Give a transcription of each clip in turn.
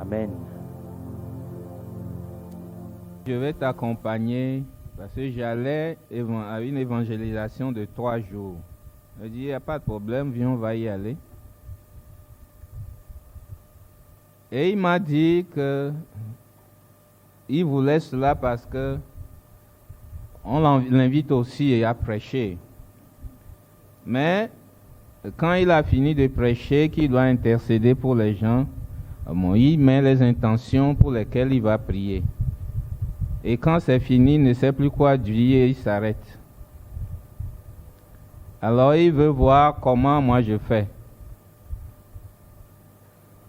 Amen. Je vais t'accompagner parce que j'allais à une évangélisation de 3 jours. Je dis, il n'y a pas de problème, viens, on va y aller. Et il m'a dit qu'il voulait cela parce que on l'invite aussi à prêcher. Mais quand il a fini de prêcher, qu'il doit intercéder pour les gens, il met les intentions pour lesquelles il va prier. Et quand c'est fini, il ne sait plus quoi dire et il s'arrête. Alors il veut voir comment moi je fais.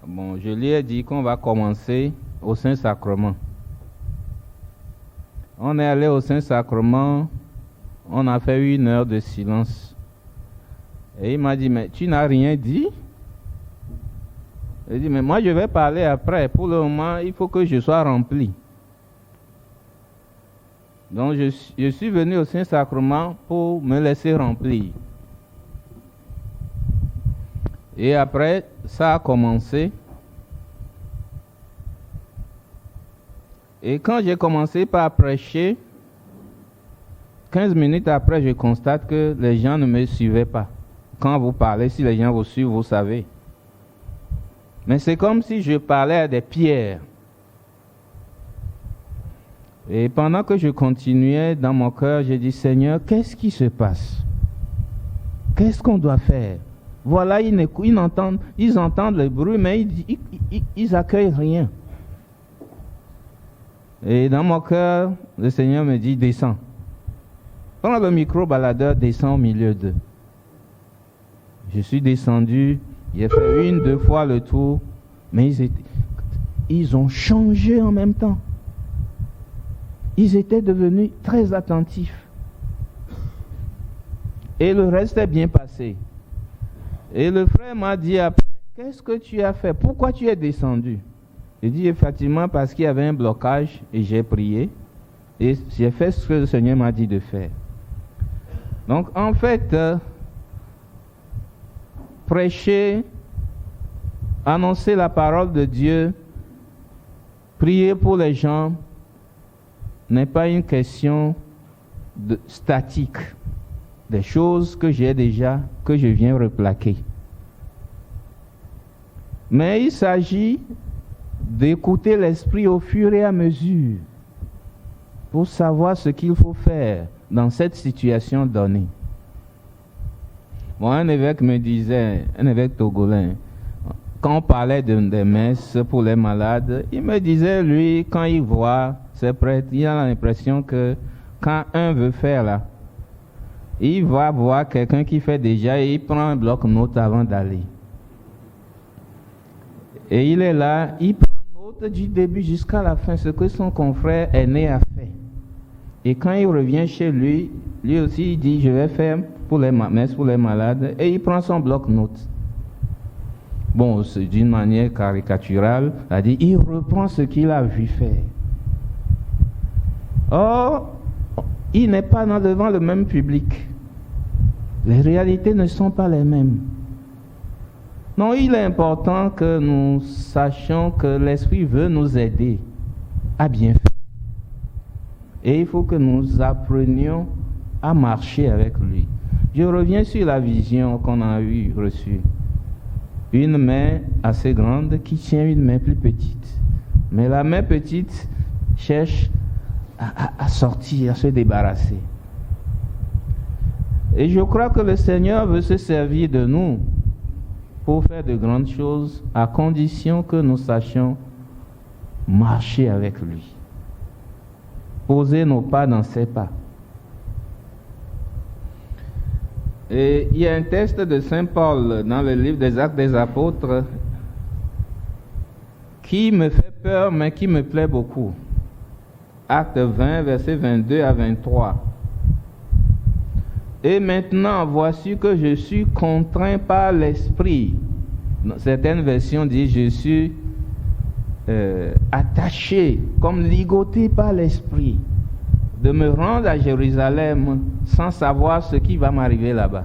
Je lui ai dit qu'on va commencer au Saint-Sacrement. On est allé au Saint-Sacrement, on a fait 1 heure de silence. Et il m'a dit, mais tu n'as rien dit? Il dit, mais moi je vais parler après. Pour le moment, il faut que je sois rempli. Donc je suis venu au Saint-Sacrement pour me laisser remplir. Et après, ça a commencé. Et quand j'ai commencé par prêcher, 15 minutes après, je constate que les gens ne me suivaient pas. Quand vous parlez, si les gens vous suivent, vous savez. Mais c'est comme si je parlais à des pierres. Et pendant que je continuais dans mon cœur, j'ai dit, Seigneur, qu'est-ce qui se passe? Qu'est-ce qu'on doit faire? Voilà, ils entendent le bruit, mais ils accueillent rien. Et dans mon cœur, le Seigneur me dit, descends. Prends le micro-baladeur, descends au milieu d'eux. Je suis descendu, j'ai fait 1, 2 fois le tour, mais ils ont changé en même temps. Ils étaient devenus très attentifs. Et le reste est bien passé. Et le frère m'a dit après, qu'est-ce que tu as fait? Pourquoi tu es descendu? J'ai dit effectivement parce qu'il y avait un blocage et j'ai prié. Et j'ai fait ce que le Seigneur m'a dit de faire. Donc en fait, prêcher, annoncer la parole de Dieu, prier pour les gens, n'est pas une question statique, des choses que j'ai déjà, que je viens replaquer. Mais il s'agit d'écouter l'Esprit au fur et à mesure pour savoir ce qu'il faut faire dans cette situation donnée. Un évêque me disait, un évêque togolais, quand on parlait des messes pour les malades, il me disait, lui, quand il voit ces prêtres, il a l'impression que quand un veut faire là, il va voir quelqu'un qui fait déjà et il prend un bloc-notes avant d'aller. Et il est là, il prend note du début jusqu'à la fin, ce que son confrère aîné a fait. Et quand il revient chez lui, lui aussi il dit, je vais faire pour les messes pour les malades, et il prend son bloc-notes. C'est d'une manière caricaturale, c'est-à-dire il reprend ce qu'il a vu faire. Or, il n'est pas devant le même public. Les réalités ne sont pas les mêmes. Non, il est important que nous sachions que l'Esprit veut nous aider à bien faire. Et il faut que nous apprenions à marcher avec lui. Je reviens sur la vision qu'on a reçue. Une main assez grande qui tient une main plus petite. Mais la main petite cherche à sortir, à se débarrasser. Et je crois que le Seigneur veut se servir de nous pour faire de grandes choses, à condition que nous sachions marcher avec lui. Poser nos pas dans ses pas. Et il y a un texte de Saint Paul dans le livre des Actes des Apôtres qui me fait peur, mais qui me plaît beaucoup. Acte 20, versets 22 à 23. Et maintenant, voici que je suis contraint par l'Esprit. Certaines versions disent je suis attaché, comme ligoté par l'Esprit, de me rendre à Jérusalem sans savoir ce qui va m'arriver là-bas.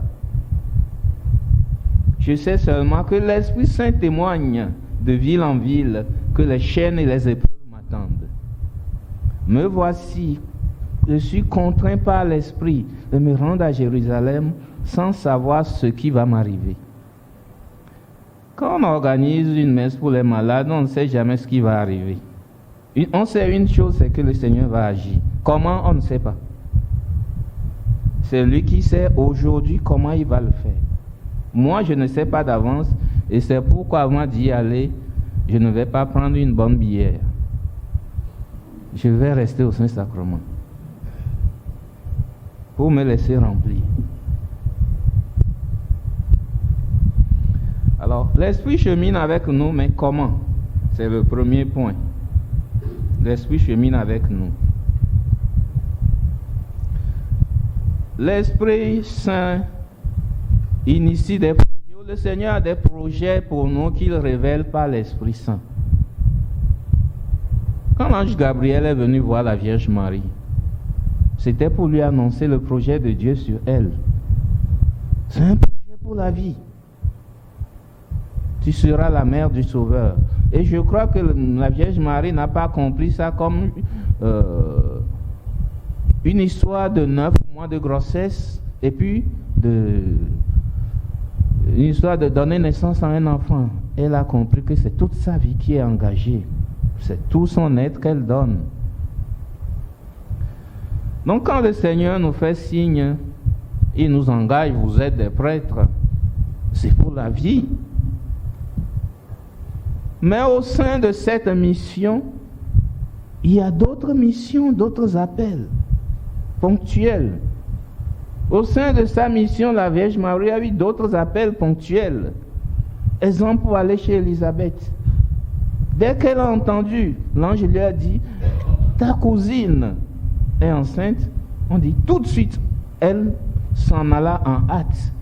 Je sais seulement que l'Esprit Saint témoigne de ville en ville que les chaînes et les épreuves m'attendent. Me voici, je suis contraint par l'Esprit de me rendre à Jérusalem sans savoir ce qui va m'arriver. Quand on organise une messe pour les malades, on ne sait jamais ce qui va arriver. On sait une chose, c'est que le Seigneur va agir. Comment, on ne sait pas. C'est lui qui sait aujourd'hui comment il va le faire. Moi, je ne sais pas d'avance, et c'est pourquoi avant d'y aller, je ne vais pas prendre une bonne bière. Je vais rester au Saint-Sacrement pour me laisser remplir. Alors, l'Esprit chemine avec nous, mais comment? C'est le premier point. L'Esprit chemine avec nous. L'Esprit Saint initie des projets. Le Seigneur a des projets pour nous qu'il révèle par l'Esprit Saint. Quand l'ange Gabriel est venu voir la Vierge Marie, c'était pour lui annoncer le projet de Dieu sur elle. C'est un projet pour la vie. Tu seras la mère du Sauveur. Et je crois que la Vierge Marie n'a pas compris ça comme une histoire de 9 mois de grossesse et puis une histoire de donner naissance à un enfant. Elle a compris que c'est toute sa vie qui est engagée. C'est tout son être qu'elle donne. Donc quand le Seigneur nous fait signe, il nous engage, vous êtes des prêtres, c'est pour la vie. Mais au sein de cette mission, il y a d'autres missions, d'autres appels ponctuels. Au sein de sa mission, la Vierge Marie a eu d'autres appels ponctuels. Exemple pour aller chez Élisabeth. Dès qu'elle a entendu, l'ange lui a dit, ta cousine est enceinte. On dit tout de suite, elle s'en alla en hâte.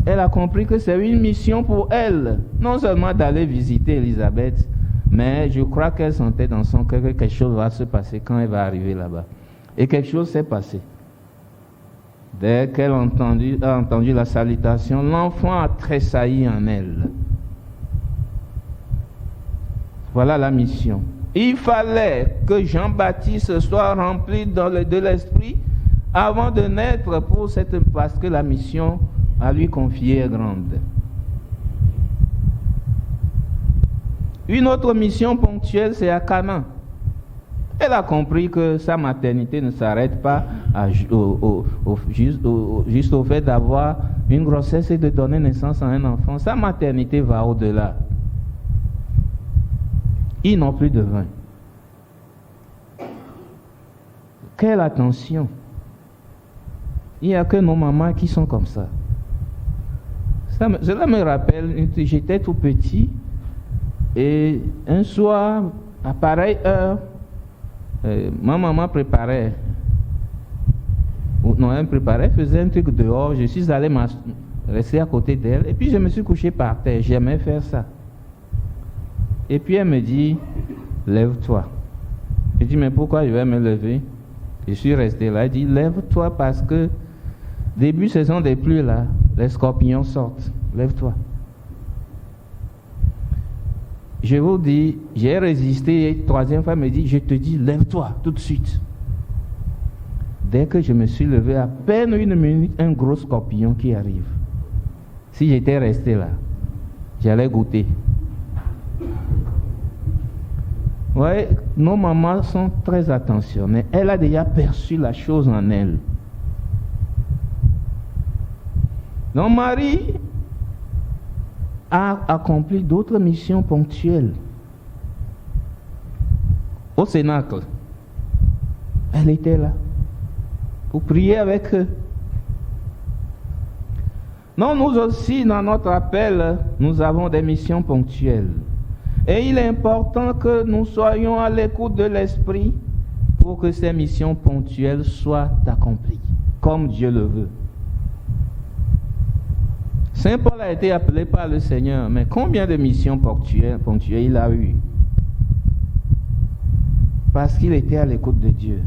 Elle a compris que c'est une mission pour elle, non seulement d'aller visiter Élisabeth, mais je crois qu'elle sentait dans son cœur que quelque chose va se passer quand elle va arriver là-bas. Et quelque chose s'est passé. Dès qu'elle a entendu la salutation, l'enfant a tressailli en elle. Voilà la mission. Il fallait que Jean-Baptiste soit rempli de l'Esprit avant de naître parce que la mission à lui confiée est grande. Une autre mission ponctuelle, c'est à Cana. Elle a compris que sa maternité ne s'arrête pas juste au fait d'avoir une grossesse et de donner naissance à un enfant. Sa maternité va au-delà. Ils n'ont plus de vin. Quelle attention! Il n'y a que nos mamans qui sont comme ça. Cela me rappelle, j'étais tout petit et un soir, à pareille heure, ma maman préparait, elle faisait un truc dehors, je suis allé rester à côté d'elle et puis je me suis couché par terre, j'aimais faire ça. Et puis elle me dit, lève-toi. Je dis, mais pourquoi je vais me lever? Je suis resté là, elle dit, lève-toi parce que début saison des pluies là, les scorpions sortent, lève-toi. Je vous dis, j'ai résisté, et troisième fois, elle me dit, je te dis, lève-toi tout de suite. Dès que je me suis levé, à peine une minute, un gros scorpion qui arrive. Si j'étais resté là, j'allais goûter. Oui, nos mamans sont très attentionnées. Elle a déjà perçu la chose en elle. Donc Marie a accompli d'autres missions ponctuelles. Au Cénacle, elle était là pour prier avec eux. Non, nous aussi, dans notre appel, nous avons des missions ponctuelles. Et il est important que nous soyons à l'écoute de l'Esprit pour que ces missions ponctuelles soient accomplies, comme Dieu le veut. Saint Paul a été appelé par le Seigneur, mais combien de missions ponctuelles il a eu? Parce qu'il était à l'écoute de Dieu.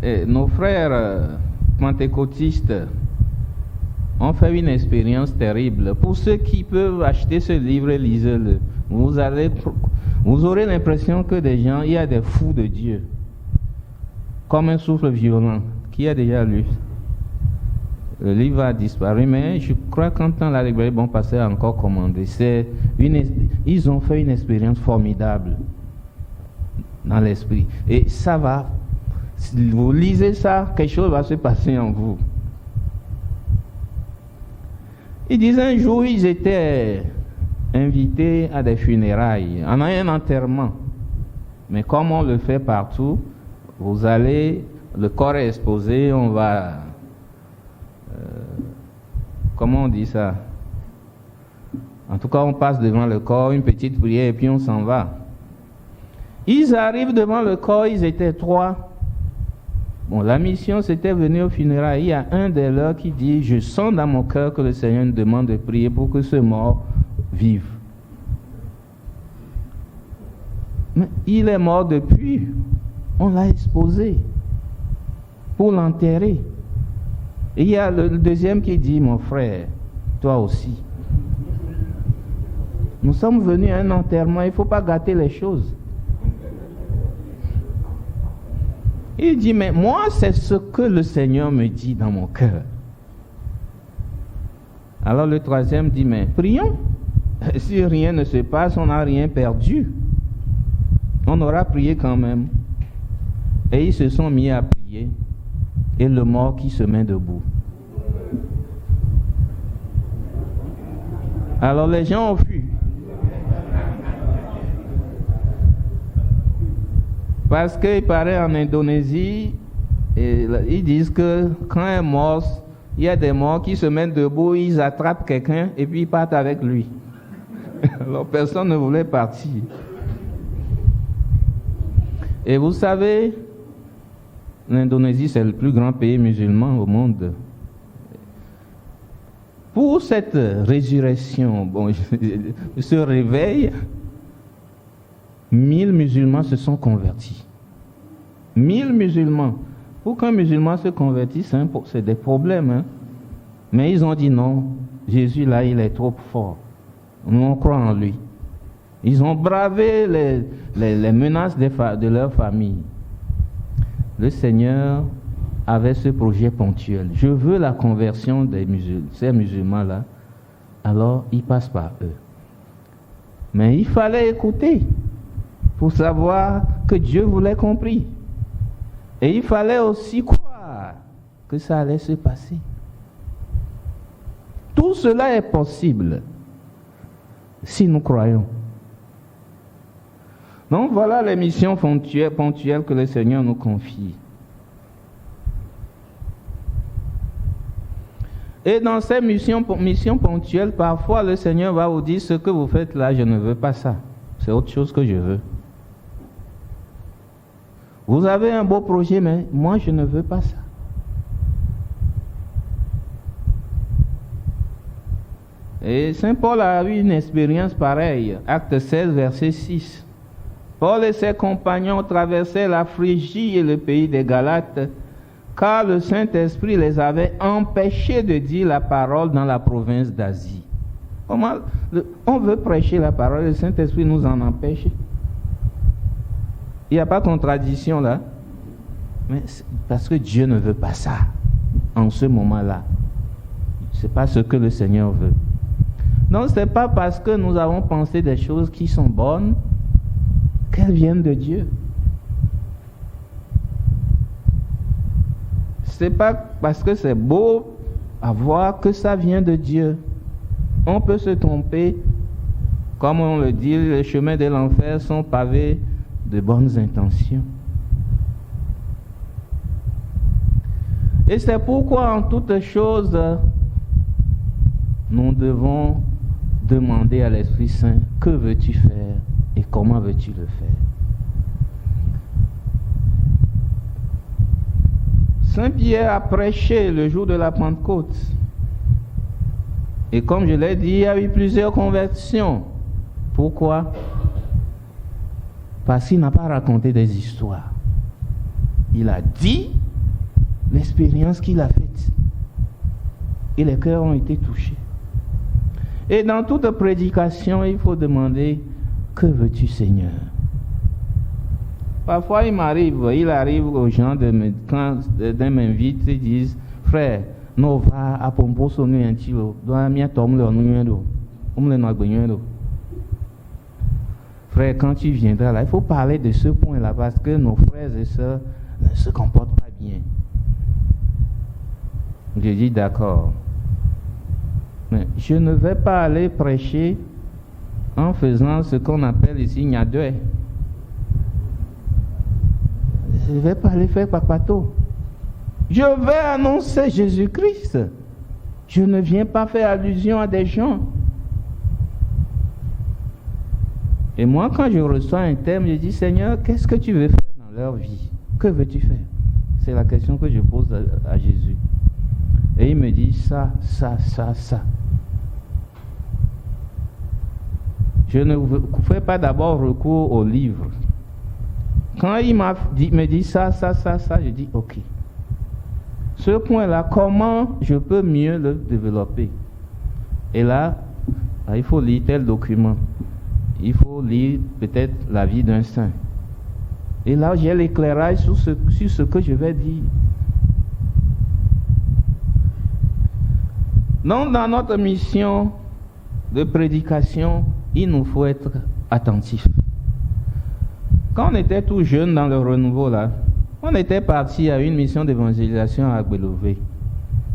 Et nos frères pentecôtistes ont fait une expérience terrible. Pour ceux qui peuvent acheter ce livre, lisez-le. Vous aurez l'impression que des gens, il y a des fous de Dieu, comme un souffle violent. Qui a déjà lu? Le livre a disparu, mais je crois qu'entend la librairie Bon Pasteur a encore commandé. Ils ont fait une expérience formidable dans l'esprit. Et ça va, si vous lisez ça, quelque chose va se passer en vous. Ils disaient un jour, ils étaient invités à des funérailles, on a un enterrement. Mais comme on le fait partout, vous allez, le corps est exposé, on va... comment on dit ça? En tout cas, on passe devant le corps, une petite prière et puis on s'en va. Ils arrivent devant le corps, ils étaient 3. Bon, la mission, c'était venir au funérailles. Il y a un des leurs qui dit, je sens dans mon cœur que le Seigneur nous demande de prier pour que ce mort vive. Mais il est mort depuis. On l'a exposé pour l'enterrer. Et il y a le deuxième qui dit, mon frère, toi aussi. Nous sommes venus à un enterrement, il ne faut pas gâter les choses. Il dit, mais moi, c'est ce que le Seigneur me dit dans mon cœur. Alors le troisième dit, mais prions. Si rien ne se passe, on n'a rien perdu. On aura prié quand même. Et ils se sont mis à prier. Et le mort qui se met debout. Alors les gens ont fui. Parce qu'il paraît en Indonésie, ils disent que quand un mort, il y a des morts qui se mettent debout, ils attrapent quelqu'un et puis ils partent avec lui. Alors personne ne voulait partir. Et vous savez, l'Indonésie, c'est le plus grand pays musulman au monde. Pour cette résurrection, ce réveil, 1000 musulmans se sont convertis. 1000 musulmans. Pour qu'un musulman se convertisse, c'est des problèmes. Hein? Mais ils ont dit non, Jésus là, il est trop fort. Nous, on croit en lui. Ils ont bravé les menaces de leur famille. Le Seigneur avait ce projet ponctuel. Je veux la conversion des musulmans, ces musulmans-là. Alors, il passe par eux. Mais il fallait écouter pour savoir que Dieu voulait compris. Et il fallait aussi croire que ça allait se passer. Tout cela est possible si nous croyons. Donc voilà les missions ponctuelles que le Seigneur nous confie. Et dans ces missions ponctuelles, parfois le Seigneur va vous dire, ce que vous faites là, je ne veux pas ça. C'est autre chose que je veux. Vous avez un beau projet, mais moi je ne veux pas ça. Et Saint Paul a eu une expérience pareille. Acte 16, verset 6. Paul et ses compagnons traversaient la Phrygie et le pays des Galates, car le Saint-Esprit les avait empêchés de dire la parole dans la province d'Asie. On veut prêcher la parole, le Saint-Esprit nous en empêche. Il n'y a pas de contradiction là. Mais c'est parce que Dieu ne veut pas ça en ce moment-là. Ce n'est pas ce que le Seigneur veut. Donc ce n'est pas parce que nous avons pensé des choses qui sont bonnes qu'elles viennent de Dieu. Ce n'est pas parce que c'est beau à voir que ça vient de Dieu. On peut se tromper. Comme on le dit, les chemins de l'enfer sont pavés de bonnes intentions. Et c'est pourquoi en toutes choses, nous devons demander à l'Esprit Saint, que veux-tu faire et comment veux-tu le faire? Saint Pierre a prêché le jour de la Pentecôte. Et comme je l'ai dit, il y a eu plusieurs conversions. Pourquoi? Parce qu'il n'a pas raconté des histoires. Il a dit l'expérience qu'il a faite. Et les cœurs ont été touchés. Et dans toute prédication, il faut demander, que veux-tu, Seigneur? Parfois, il arrive aux gens, quand ils m'invitent, ils disent, frère, nous va à Pompo sonner un tilo, doit m'y tomber le numéro, frère, quand tu viendras là, il faut parler de ce point-là, parce que nos frères et sœurs ne se comportent pas bien. J'ai dit d'accord. Mais je ne vais pas aller prêcher en faisant ce qu'on appelle ici Nyadoué. Je ne vais pas aller faire papato. Je vais annoncer Jésus-Christ. Je ne viens pas faire allusion à des gens. Et moi, quand je reçois un thème, je dis, Seigneur, qu'est-ce que tu veux faire dans leur vie? Que veux-tu faire? C'est la question que je pose à Jésus. Et il me dit ça. Je ne fais pas d'abord recours au livre. Quand il me dit ça, je dis ok. Ce point-là, comment je peux mieux le développer? Et là, il faut lire tel document. Il faut lire peut-être la vie d'un saint. Et là, j'ai l'éclairage sur ce que je vais dire. Donc, dans notre mission de prédication, il nous faut être attentifs. Quand on était tout jeune dans le renouveau, là, on était parti à une mission d'évangélisation à Agbelové.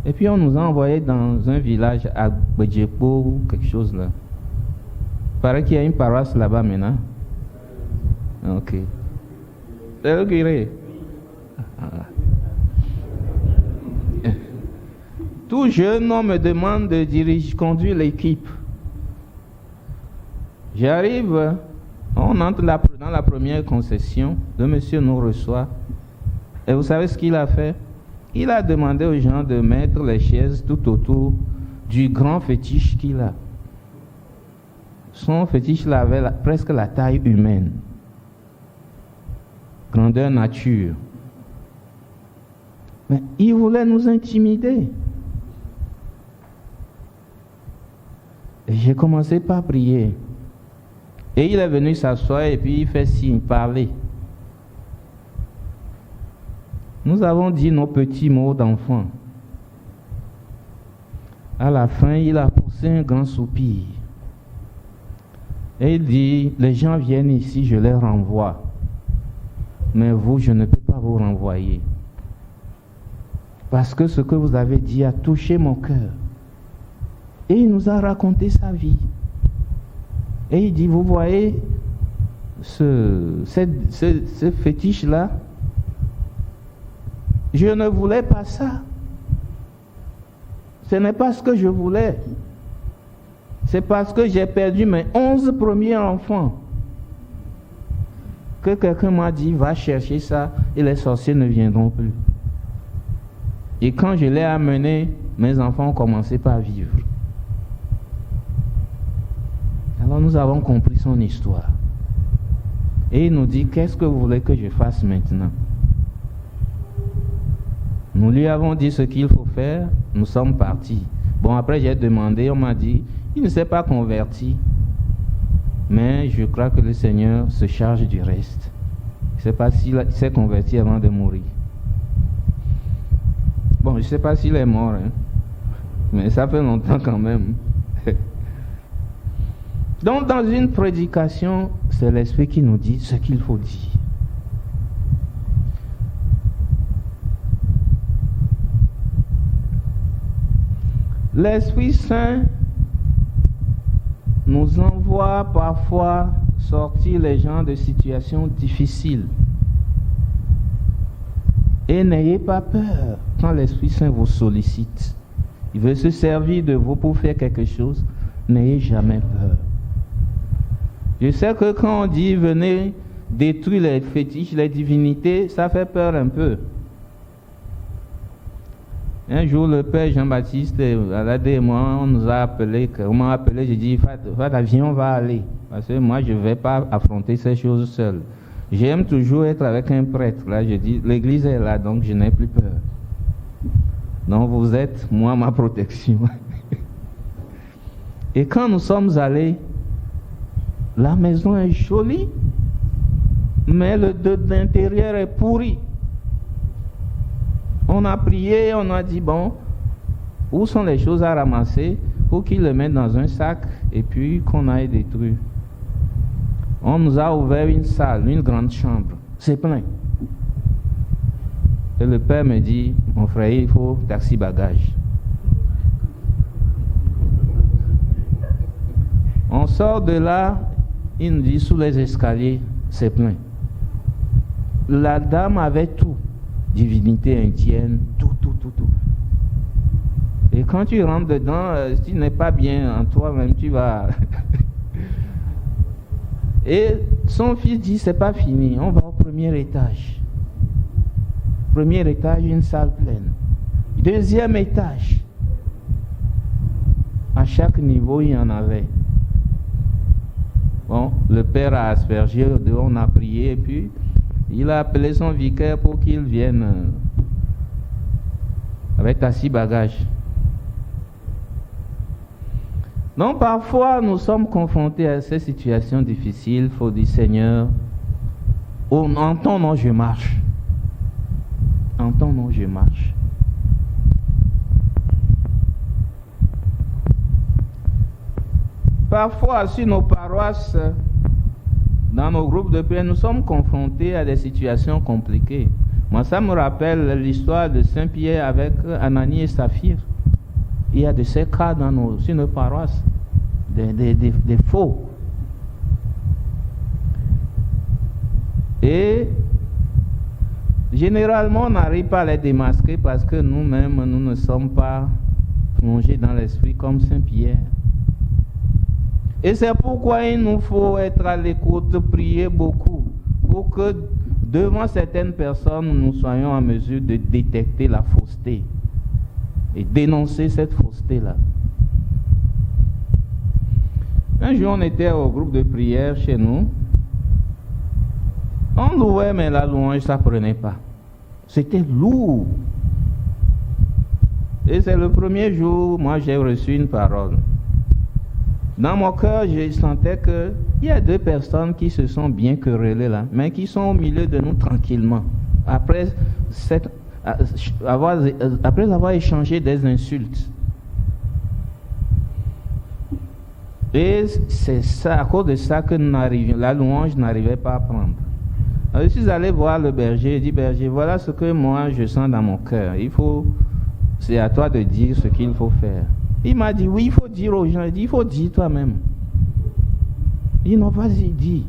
Et puis on nous a envoyés dans un village à Bedjepo ou quelque chose là. Il paraît qu'il y a une paroisse là-bas maintenant. Ok. C'est le Guiré. Tout jeune, on me demande de conduire l'équipe. J'arrive, on entre dans la première concession, le monsieur nous reçoit. Et vous savez ce qu'il a fait? Il a demandé aux gens de mettre les chaises tout autour du grand fétiche qu'il a. Son fétiche là avait presque la taille humaine. Grandeur nature. Mais il voulait nous intimider. Et j'ai commencé par prier. Et il est venu s'asseoir et puis il fait signe, parler. Nous avons dit nos petits mots d'enfant. À la fin, il a poussé un grand soupir. Et il dit, les gens viennent ici, je les renvoie. Mais vous, je ne peux pas vous renvoyer. Parce que ce que vous avez dit a touché mon cœur. Et il nous a raconté sa vie. Et il dit, vous voyez, ce fétiche-là, je ne voulais pas ça. Ce n'est pas ce que je voulais. C'est parce que j'ai perdu mes 11 premiers enfants que quelqu'un m'a dit, va chercher ça et les sorciers ne viendront plus. Et quand je l'ai amené, mes enfants ont commencé par vivre. Alors nous avons compris son histoire. Et il nous dit, qu'est-ce que vous voulez que je fasse maintenant? Nous lui avons dit ce qu'il faut faire, nous sommes partis. Bon, après j'ai demandé, on m'a dit, il ne s'est pas converti. Mais je crois que le Seigneur se charge du reste. Je ne sais pas s'il s'est converti avant de mourir. Bon, je ne sais pas s'il est mort, hein. Mais ça fait longtemps quand même. Donc, dans une prédication, c'est l'Esprit qui nous dit ce qu'il faut dire. L'Esprit Saint nous envoie parfois sortir les gens de situations difficiles. Et n'ayez pas peur quand l'Esprit Saint vous sollicite. Il veut se servir de vous pour faire quelque chose. N'ayez jamais peur. Je sais que quand on dit venez détruire les fétiches, les divinités, ça fait peur un peu. Un jour, le père Jean-Baptiste, Aladé et moi, on nous a appelé, on m'a appelé, j'ai dit, viens, on va aller. Parce que moi, je ne vais pas affronter ces choses seul. J'aime toujours être avec un prêtre. Là, je dis, l'église est là, donc je n'ai plus peur. Donc vous êtes, moi, ma protection. Et quand nous sommes allés, la maison est jolie, mais le de l'intérieur est pourri. On a prié, on a dit, bon, où sont les choses à ramasser pour qu'ils le mettent dans un sac et puis qu'on aille détruire. On nous a ouvert une salle, une grande chambre. C'est plein. Et le père me dit, mon frère, il faut taxi bagage. On sort de là, il nous dit, sous les escaliers, c'est plein. La dame avait tout. Divinité indienne, tout. Et quand tu rentres dedans, si tu n'es pas bien en toi-même, tu vas... Et son fils dit, c'est pas fini, on va au premier étage. Premier étage, une salle pleine. Deuxième étage. À chaque niveau, il y en avait. Bon, le père a aspergé, on a prié, et puis il a appelé son vicaire pour qu'il vienne avec taxi bagage. Donc parfois nous sommes confrontés à ces situations difficiles. Il faut dire, Seigneur, en ton nom je marche. En ton nom je marche. Parfois sur nos paroisses, dans nos groupes de prière, nous sommes confrontés à des situations compliquées. Moi, ça me rappelle l'histoire de Saint-Pierre avec Ananie et Saphir. Il y a de ces cas sur nos paroisses, des faux. Et généralement, on n'arrive pas à les démasquer parce que nous-mêmes, nous ne sommes pas plongés dans l'esprit comme Saint-Pierre. Et c'est pourquoi il nous faut être à l'écoute, prier beaucoup, pour que devant certaines personnes, nous soyons en mesure de détecter la fausseté et dénoncer cette fausseté-là. Un jour, on était au groupe de prière chez nous. On louait, mais la louange, ça ne prenait pas. C'était lourd. Et c'est le premier jour, moi, j'ai reçu une parole. Dans mon cœur, je sentais qu'il y a deux personnes qui se sont bien querellées là, mais qui sont au milieu de nous tranquillement. Après avoir échangé des insultes. Et c'est ça, à cause de ça que la louange n'arrivait pas à prendre. Alors, je suis allé voir le berger et dit, berger, voilà ce que moi je sens dans mon cœur. C'est à toi de dire ce qu'il faut faire. Il m'a dit, oui, il faut dire aux gens. Il dit, il faut dire toi-même. Il dit, non, vas-y, dis.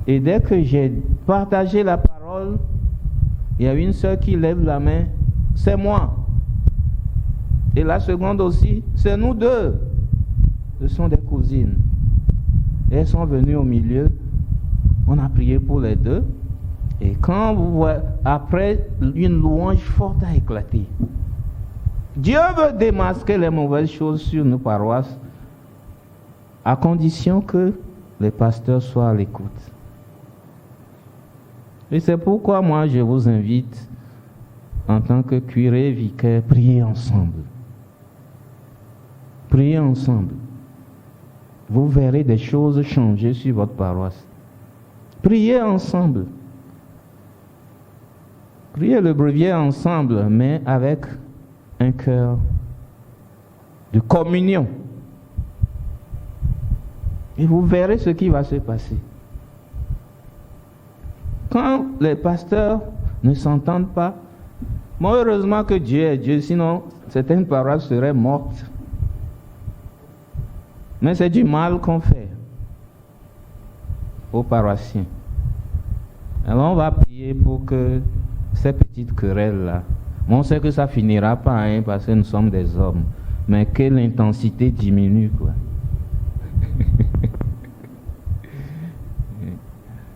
Et dès que j'ai partagé la parole, il y a une sœur qui lève la main, c'est moi. Et la seconde aussi, c'est nous deux. Ce sont des cousines. Et elles sont venues au milieu. On a prié pour les deux. Et quand vous voyez, après, une louange forte a éclaté. Dieu veut démasquer les mauvaises choses sur nos paroisses, à condition que les pasteurs soient à l'écoute. Et c'est pourquoi moi je vous invite, en tant que curé, vicaire, priez ensemble. Priez ensemble. Vous verrez des choses changer sur votre paroisse. Priez ensemble. Priez le brevier ensemble, mais avec un cœur de communion. Et vous verrez ce qui va se passer. Quand les pasteurs ne s'entendent pas, heureusement que Dieu est Dieu, sinon certaines paroisses seraient mortes. Mais c'est du mal qu'on fait aux paroissiens. Alors on va prier pour que ces petites querelles-là, on sait que ça finira pas, parce que nous sommes des hommes, mais que l'intensité diminue, quoi.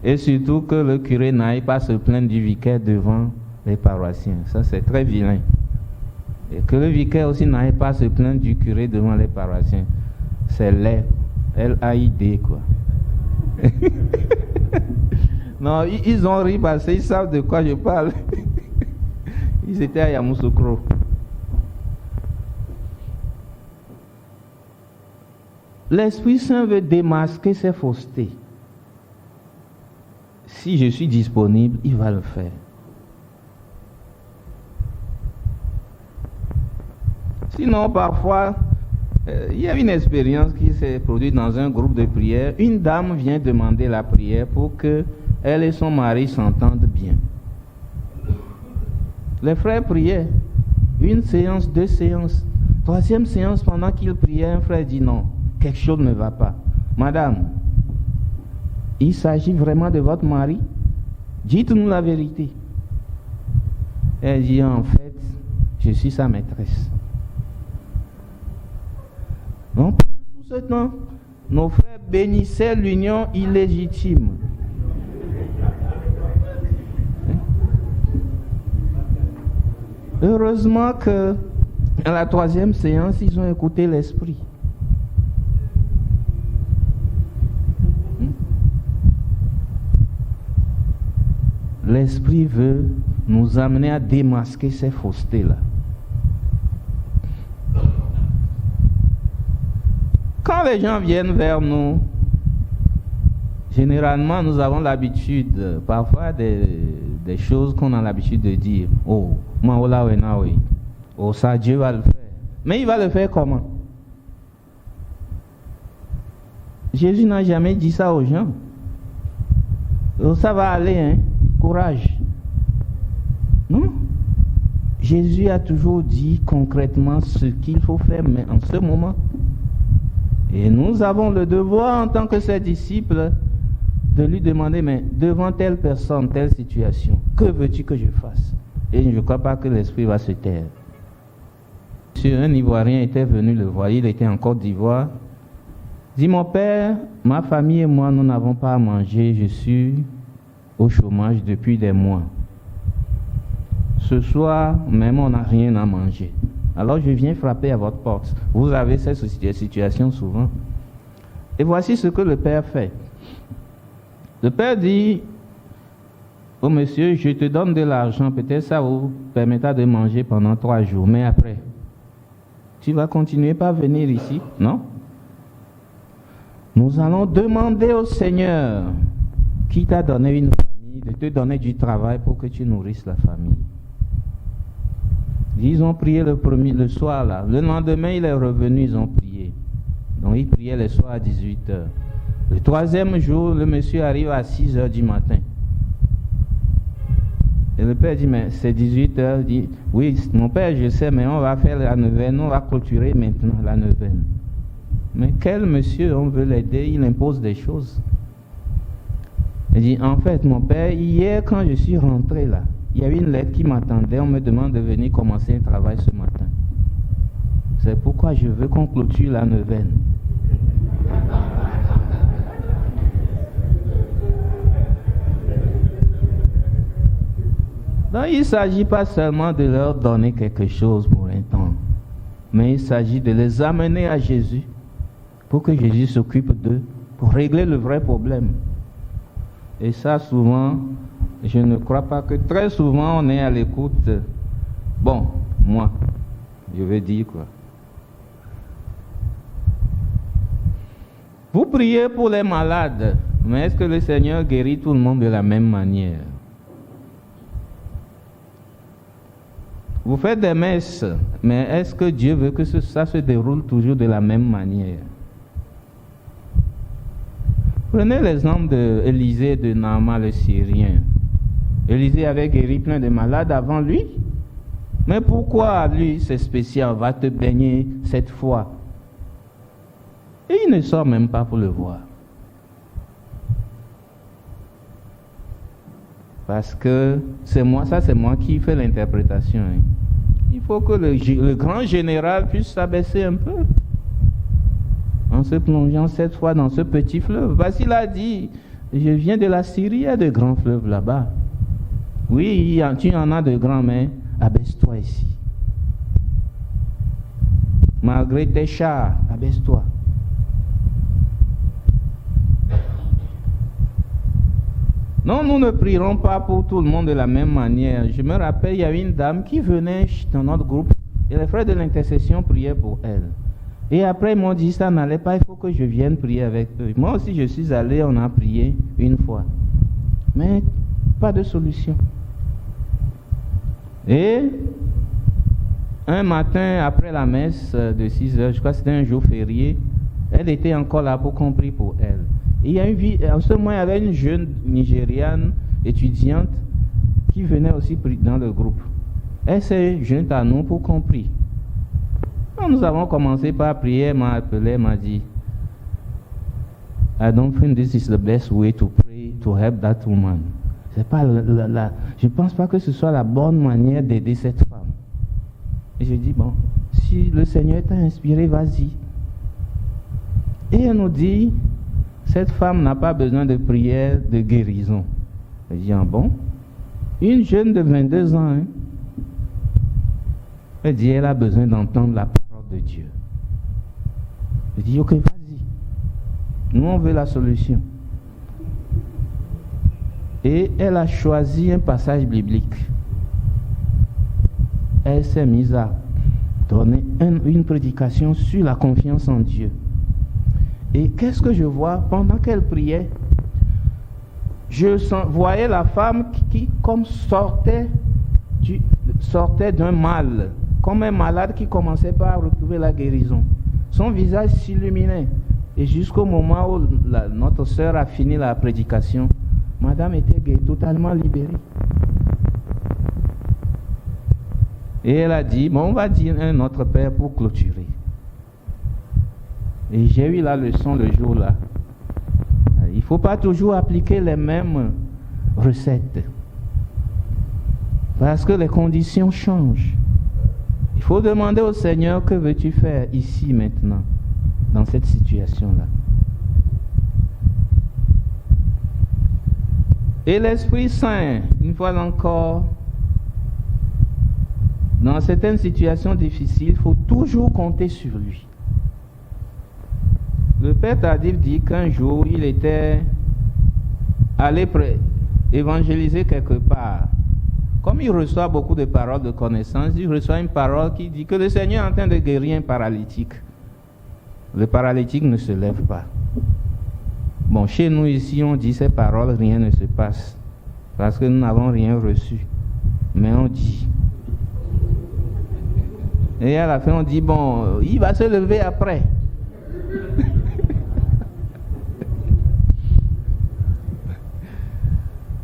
Et surtout que le curé n'aille pas se plaindre du vicaire devant les paroissiens. Ça, c'est très vilain. Et que le vicaire aussi n'aille pas se plaindre du curé devant les paroissiens. C'est laid. L-A-I-D, quoi. Non, ils ont ri parce qu'ils savent de quoi je parle. Ils étaient à Yamoussoukro. L'Esprit Saint veut démasquer ces faussetés. Si je suis disponible, il va le faire. Sinon, parfois, il y a une expérience qui s'est produite dans un groupe de prière. Une dame vient demander la prière pour que elle et son mari s'entendent bien. Les frères priaient. Une séance, 2 séances. 3e séance, pendant qu'ils priaient, un frère dit non, quelque chose ne va pas. Madame, il s'agit vraiment de votre mari? Dites-nous la vérité. Elle dit en fait, je suis sa maîtresse. Donc, pendant tout ce temps, nos frères bénissaient l'union illégitime. Heureusement que à la 3e séance, ils ont écouté l'Esprit. L'Esprit veut nous amener à démasquer ces faussetés-là. Quand les gens viennent vers nous, généralement, nous avons l'habitude, parfois des choses qu'on a l'habitude de dire. Oh, ça, Dieu va le faire. Mais il va le faire comment? Jésus n'a jamais dit ça aux gens. Oh, ça va aller, hein? Courage. Non? Jésus a toujours dit concrètement ce qu'il faut faire, mais en ce moment. Et nous avons le devoir, en tant que ses disciples, de lui demander, mais devant telle personne, telle situation, que veux-tu que je fasse? Et je ne crois pas que l'Esprit va se taire. Un Ivoirien était venu le voir, il était en Côte d'Ivoire. Il dit, mon père, ma famille et moi, nous n'avons pas à manger, je suis au chômage depuis des mois. Ce soir, même on n'a rien à manger. Alors je viens frapper à votre porte. Vous avez cette situation souvent. Et voici ce que le père fait. Le père dit, oh monsieur, je te donne de l'argent, peut-être ça vous permettra de manger pendant 3 jours, mais après, tu vas continuer par venir ici, non? Nous allons demander au Seigneur qui t'a donné une famille, de te donner du travail pour que tu nourrisses la famille. Ils ont prié le soir là. Le lendemain, il est revenu, ils ont prié. Donc, ils priaient le soir à 18h. Le 3e jour, le monsieur arrive à 6h du matin. Et le père dit, mais c'est 18h. Il dit, oui, mon père, je sais, mais on va faire la neuvaine, on va clôturer maintenant la neuvaine. Mais quel monsieur, on veut l'aider, il impose des choses. Il dit, en fait, mon père, hier, quand je suis rentré là, il y avait une lettre qui m'attendait, on me demande de venir commencer un travail ce matin. C'est pourquoi je veux qu'on clôture la neuvaine. Donc il ne s'agit pas seulement de leur donner quelque chose pour un temps, mais il s'agit de les amener à Jésus pour que Jésus s'occupe d'eux, pour régler le vrai problème. Et ça, souvent, je ne crois pas que très souvent on est à l'écoute. Bon, moi, je vais dire quoi. Vous priez pour les malades, mais est-ce que le Seigneur guérit tout le monde de la même manière? Vous faites des messes, mais est-ce que Dieu veut que ça se déroule toujours de la même manière? Prenez l'exemple d'Élisée et de Naaman le Syrien. Élisée avait guéri plein de malades avant lui. Mais pourquoi lui, c'est spécial, va te baigner cette fois? Et il ne sort même pas pour le voir. Parce que c'est moi qui fais l'interprétation. Hein. Il faut que le grand général puisse s'abaisser un peu. En se plongeant cette fois dans ce petit fleuve. Parce qu'il a dit, je viens de la Syrie, il y a de grands fleuves là-bas. Oui, tu en as de grands, mais abaisse-toi ici. Malgré tes chars, abaisse-toi. Non, nous ne prierons pas pour tout le monde de la même manière. Je me rappelle, il y avait une dame qui venait dans notre groupe et les frères de l'intercession priaient pour elle. Et après, ils m'ont dit, ça n'allait pas, il faut que je vienne prier avec eux. Moi aussi, je suis allé, on a prié une fois. Mais pas de solution. Et un matin, après la messe de 6 heures, je crois que c'était un jour férié, elle était encore là pour qu'on prie pour elle. Et il y a en ce moment, il y avait une jeune Nigériane étudiante qui venait aussi prier dans le groupe. Elle s'est jointe à nous pour qu'on prie. Quand nous avons commencé par prier, elle m'a appelé, elle m'a dit, I don't think this is the best way to pray to help that woman. Je ne pense pas que ce soit la bonne manière d'aider cette femme. Et je dis, bon, si le Seigneur t'a inspiré, vas-y. Et elle nous dit, cette femme n'a pas besoin de prière de guérison. Je dis, ah bon? Une jeune de 22 ans, hein? Elle dit, elle a besoin d'entendre la parole de Dieu. Je dis, ok, vas-y. Nous, on veut la solution. Et elle a choisi un passage biblique. Elle s'est mise à donner une prédication sur la confiance en Dieu. Et qu'est-ce que je vois? Pendant qu'elle priait, voyais la femme qui comme sortait d'un mal, comme un malade qui commençait pas à retrouver la guérison. Son visage s'illuminait. Et jusqu'au moment où notre sœur a fini la prédication, madame était guérie, totalement libérée. Et elle a dit, bon, on va dire un Notre Père pour clôturer. Et j'ai eu la leçon le jour-là. Il ne faut pas toujours appliquer les mêmes recettes. Parce que les conditions changent. Il faut demander au Seigneur, que veux-tu faire ici, maintenant, dans cette situation-là. Et l'Esprit Saint, une fois encore, dans certaines situations difficiles, il faut toujours compter sur lui. Le Père Tardif dit qu'un jour, il était allé évangéliser quelque part. Comme il reçoit beaucoup de paroles de connaissance, il reçoit une parole qui dit que le Seigneur est en train de guérir un paralytique. Le paralytique ne se lève pas. Bon, chez nous ici, on dit ces paroles, rien ne se passe. Parce que nous n'avons rien reçu. Mais on dit. Et à la fin, on dit, bon, il va se lever après.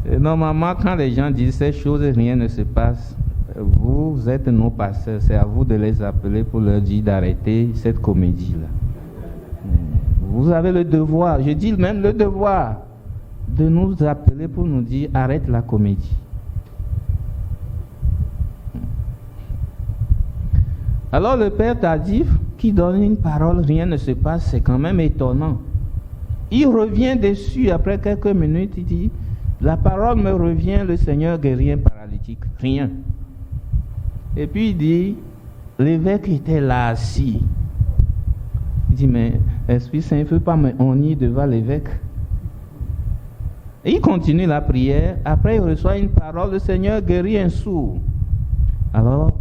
Et normalement, quand les gens disent ces choses, rien ne se passe. Vous êtes nos pasteurs, c'est à vous de les appeler pour leur dire d'arrêter cette comédie-là. Vous avez le devoir, je dis même le devoir, de nous appeler pour nous dire arrête la comédie. Alors le Père Tardif, qui donne une parole, rien ne se passe, c'est quand même étonnant. Il revient dessus après quelques minutes, il dit, la parole me revient, le Seigneur guérit un paralytique, rien. Et puis il dit, l'évêque était là assis. Il dit, mais Esprit Saint, il ne faut pas me honnir devant l'évêque. Et il continue la prière, après il reçoit une parole, le Seigneur guérit un sourd. Alors,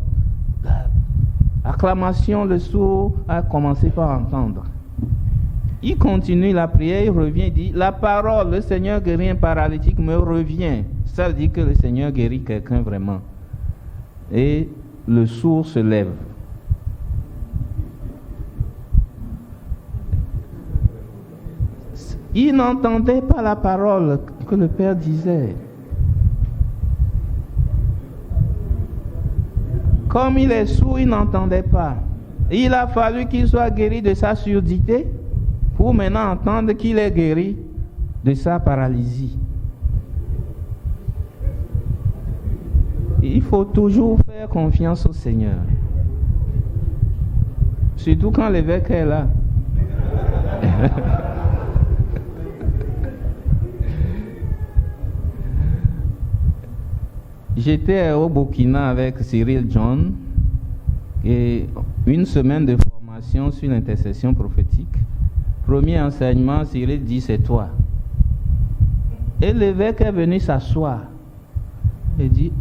acclamation, le sourd a commencé par entendre. Il continue la prière, il revient, il dit, la parole, le Seigneur guérit un paralytique, me revient. Ça dit que le Seigneur guérit quelqu'un vraiment. Et le sourd se lève. Il n'entendait pas la parole que le Père disait. Comme il est sourd, il n'entendait pas. Il a fallu qu'il soit guéri de sa surdité pour maintenant entendre qu'il est guéri de sa paralysie. Il faut toujours faire confiance au Seigneur. Surtout quand l'évêque est là. J'étais au Burkina avec Cyril John et une semaine de formation sur l'intercession prophétique. Premier enseignement, Cyril dit, c'est toi. Et l'évêque est venu s'asseoir. Il dit,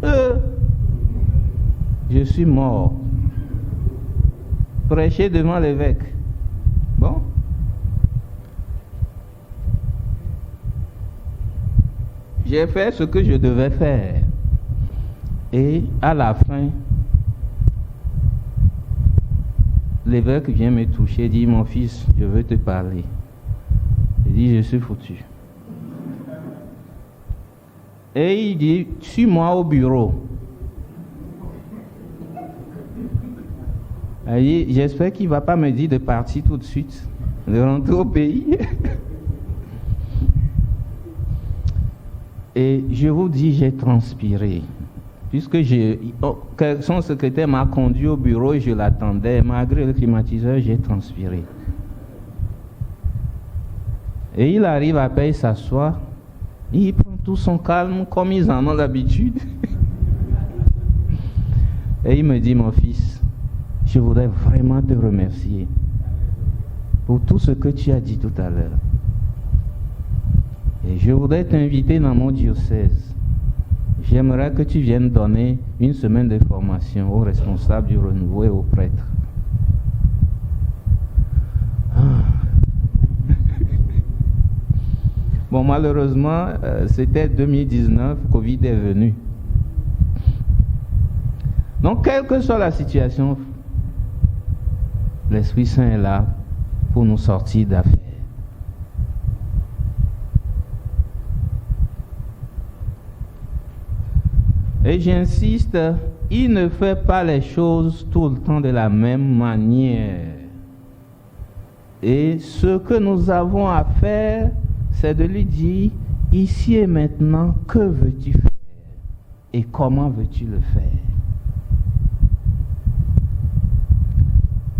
je suis mort. Prêcher devant l'évêque. J'ai fait ce que je devais faire. Et à la fin, l'évêque vient me toucher et dit, mon fils, je veux te parler. Je dis, je suis foutu. Et il dit, suis-moi au bureau. Il dit, j'espère qu'il ne va pas me dire de partir tout de suite, de rentrer au pays. Et je vous dis, j'ai transpiré. Puisque son secrétaire m'a conduit au bureau et je l'attendais, malgré le climatiseur, j'ai transpiré. Et il arrive à peine s'asseoir, il prend tout son calme comme ils en ont l'habitude. Et il me dit, mon fils, je voudrais vraiment te remercier pour tout ce que tu as dit tout à l'heure. Et je voudrais t'inviter dans mon diocèse. J'aimerais que tu viennes donner une semaine de formation aux responsables du renouveau et aux prêtres. Bon, malheureusement, c'était 2019, Covid est venu. Donc, quelle que soit la situation, l'Esprit Saint est là pour nous sortir d'affaires. Et j'insiste, il ne fait pas les choses tout le temps de la même manière. Et ce que nous avons à faire, c'est de lui dire, ici et maintenant, que veux-tu faire? Et comment veux-tu le faire?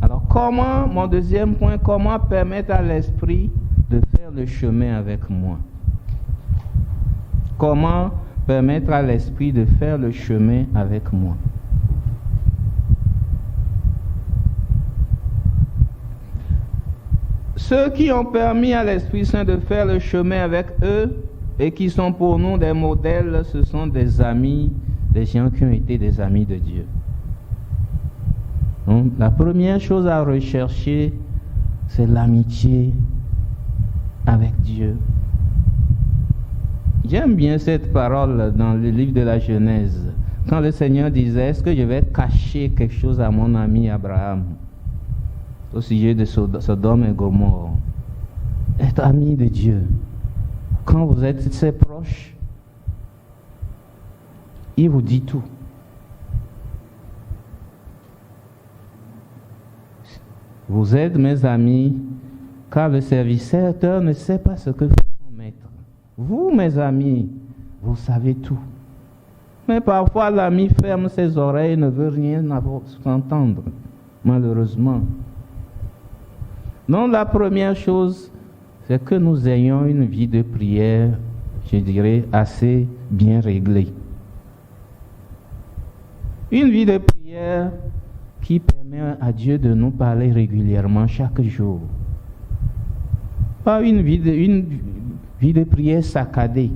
Alors comment, mon deuxième point, comment permettre à l'Esprit de faire le chemin avec moi? Comment permettre à l'Esprit de faire le chemin avec moi? Ceux qui ont permis à l'Esprit Saint de faire le chemin avec eux et qui sont pour nous des modèles, ce sont des amis, des gens qui ont été des amis de Dieu. Donc, la première chose à rechercher, c'est l'amitié avec Dieu. J'aime bien cette parole dans le livre de la Genèse, quand le Seigneur disait, est-ce que je vais cacher quelque chose à mon ami Abraham au sujet de Sodome et Gomorrhe? Être ami de Dieu, quand vous êtes ses proches, il vous dit tout. Vous êtes mes amis, car le serviteur ne sait pas ce que fait son maître. Vous, mes amis, vous savez tout. Mais parfois, l'ami ferme ses oreilles et ne veut rien entendre, malheureusement. Donc, la première chose, c'est que nous ayons une vie de prière, je dirais, assez bien réglée. Une vie de prière qui permet à Dieu de nous parler régulièrement chaque jour. Pas une vie de prière saccadée.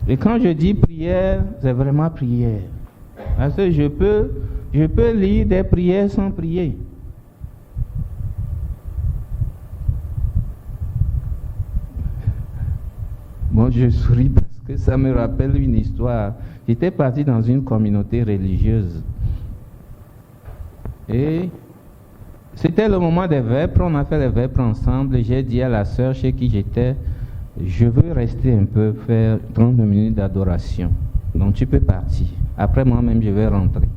Et quand je dis prière, c'est vraiment prière. Parce que je peux lire des prières sans prier. Bon, je souris parce que ça me rappelle une histoire. J'étais parti dans une communauté religieuse. Et c'était le moment des vêpres, on a fait les vêpres ensemble et j'ai dit à la sœur chez qui j'étais, je veux rester un peu, faire 30 minutes d'adoration. Donc tu peux partir. Après moi-même, je vais rentrer.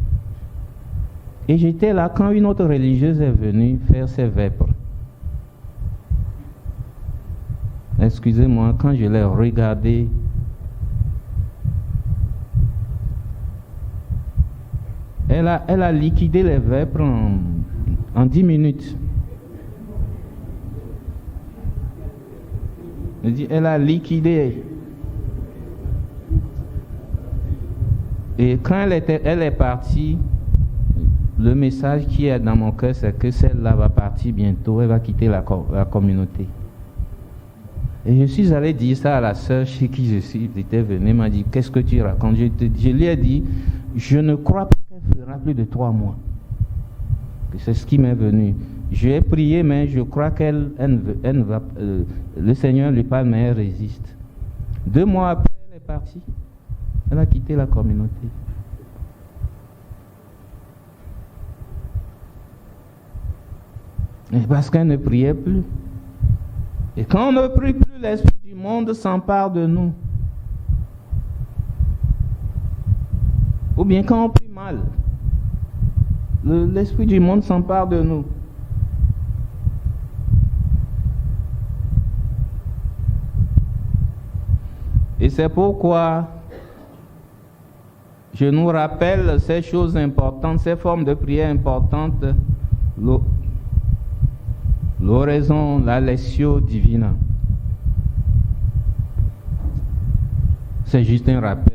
Et j'étais là quand une autre religieuse est venue faire ses vêpres. Excusez-moi, quand je l'ai regardée, elle a liquidé les vêpres en 10 minutes. Elle a liquidé. Et quand elle est partie, le message qui est dans mon cœur, c'est que celle-là va partir bientôt, elle va quitter la communauté. Et je suis allé dire ça à la sœur chez qui j'étais venu, elle m'a dit, qu'est-ce que tu racontes? Je lui ai dit, je ne crois pas qu'elle fera plus de 3 mois. C'est ce qui m'est venu. Je ai prié, mais je crois qu'elle va, le Seigneur lui parle, mais elle résiste. 2 mois après, elle est partie. Elle a quitté la communauté. Et parce qu'elle ne priait plus. Et quand on ne prie plus, l'esprit du monde s'empare de nous. Ou bien quand on prie mal, l'esprit du monde s'empare de nous. Et c'est pourquoi je nous rappelle ces choses importantes, ces formes de prière importantes, l'oraison, la lectio divina. C'est juste un rappel.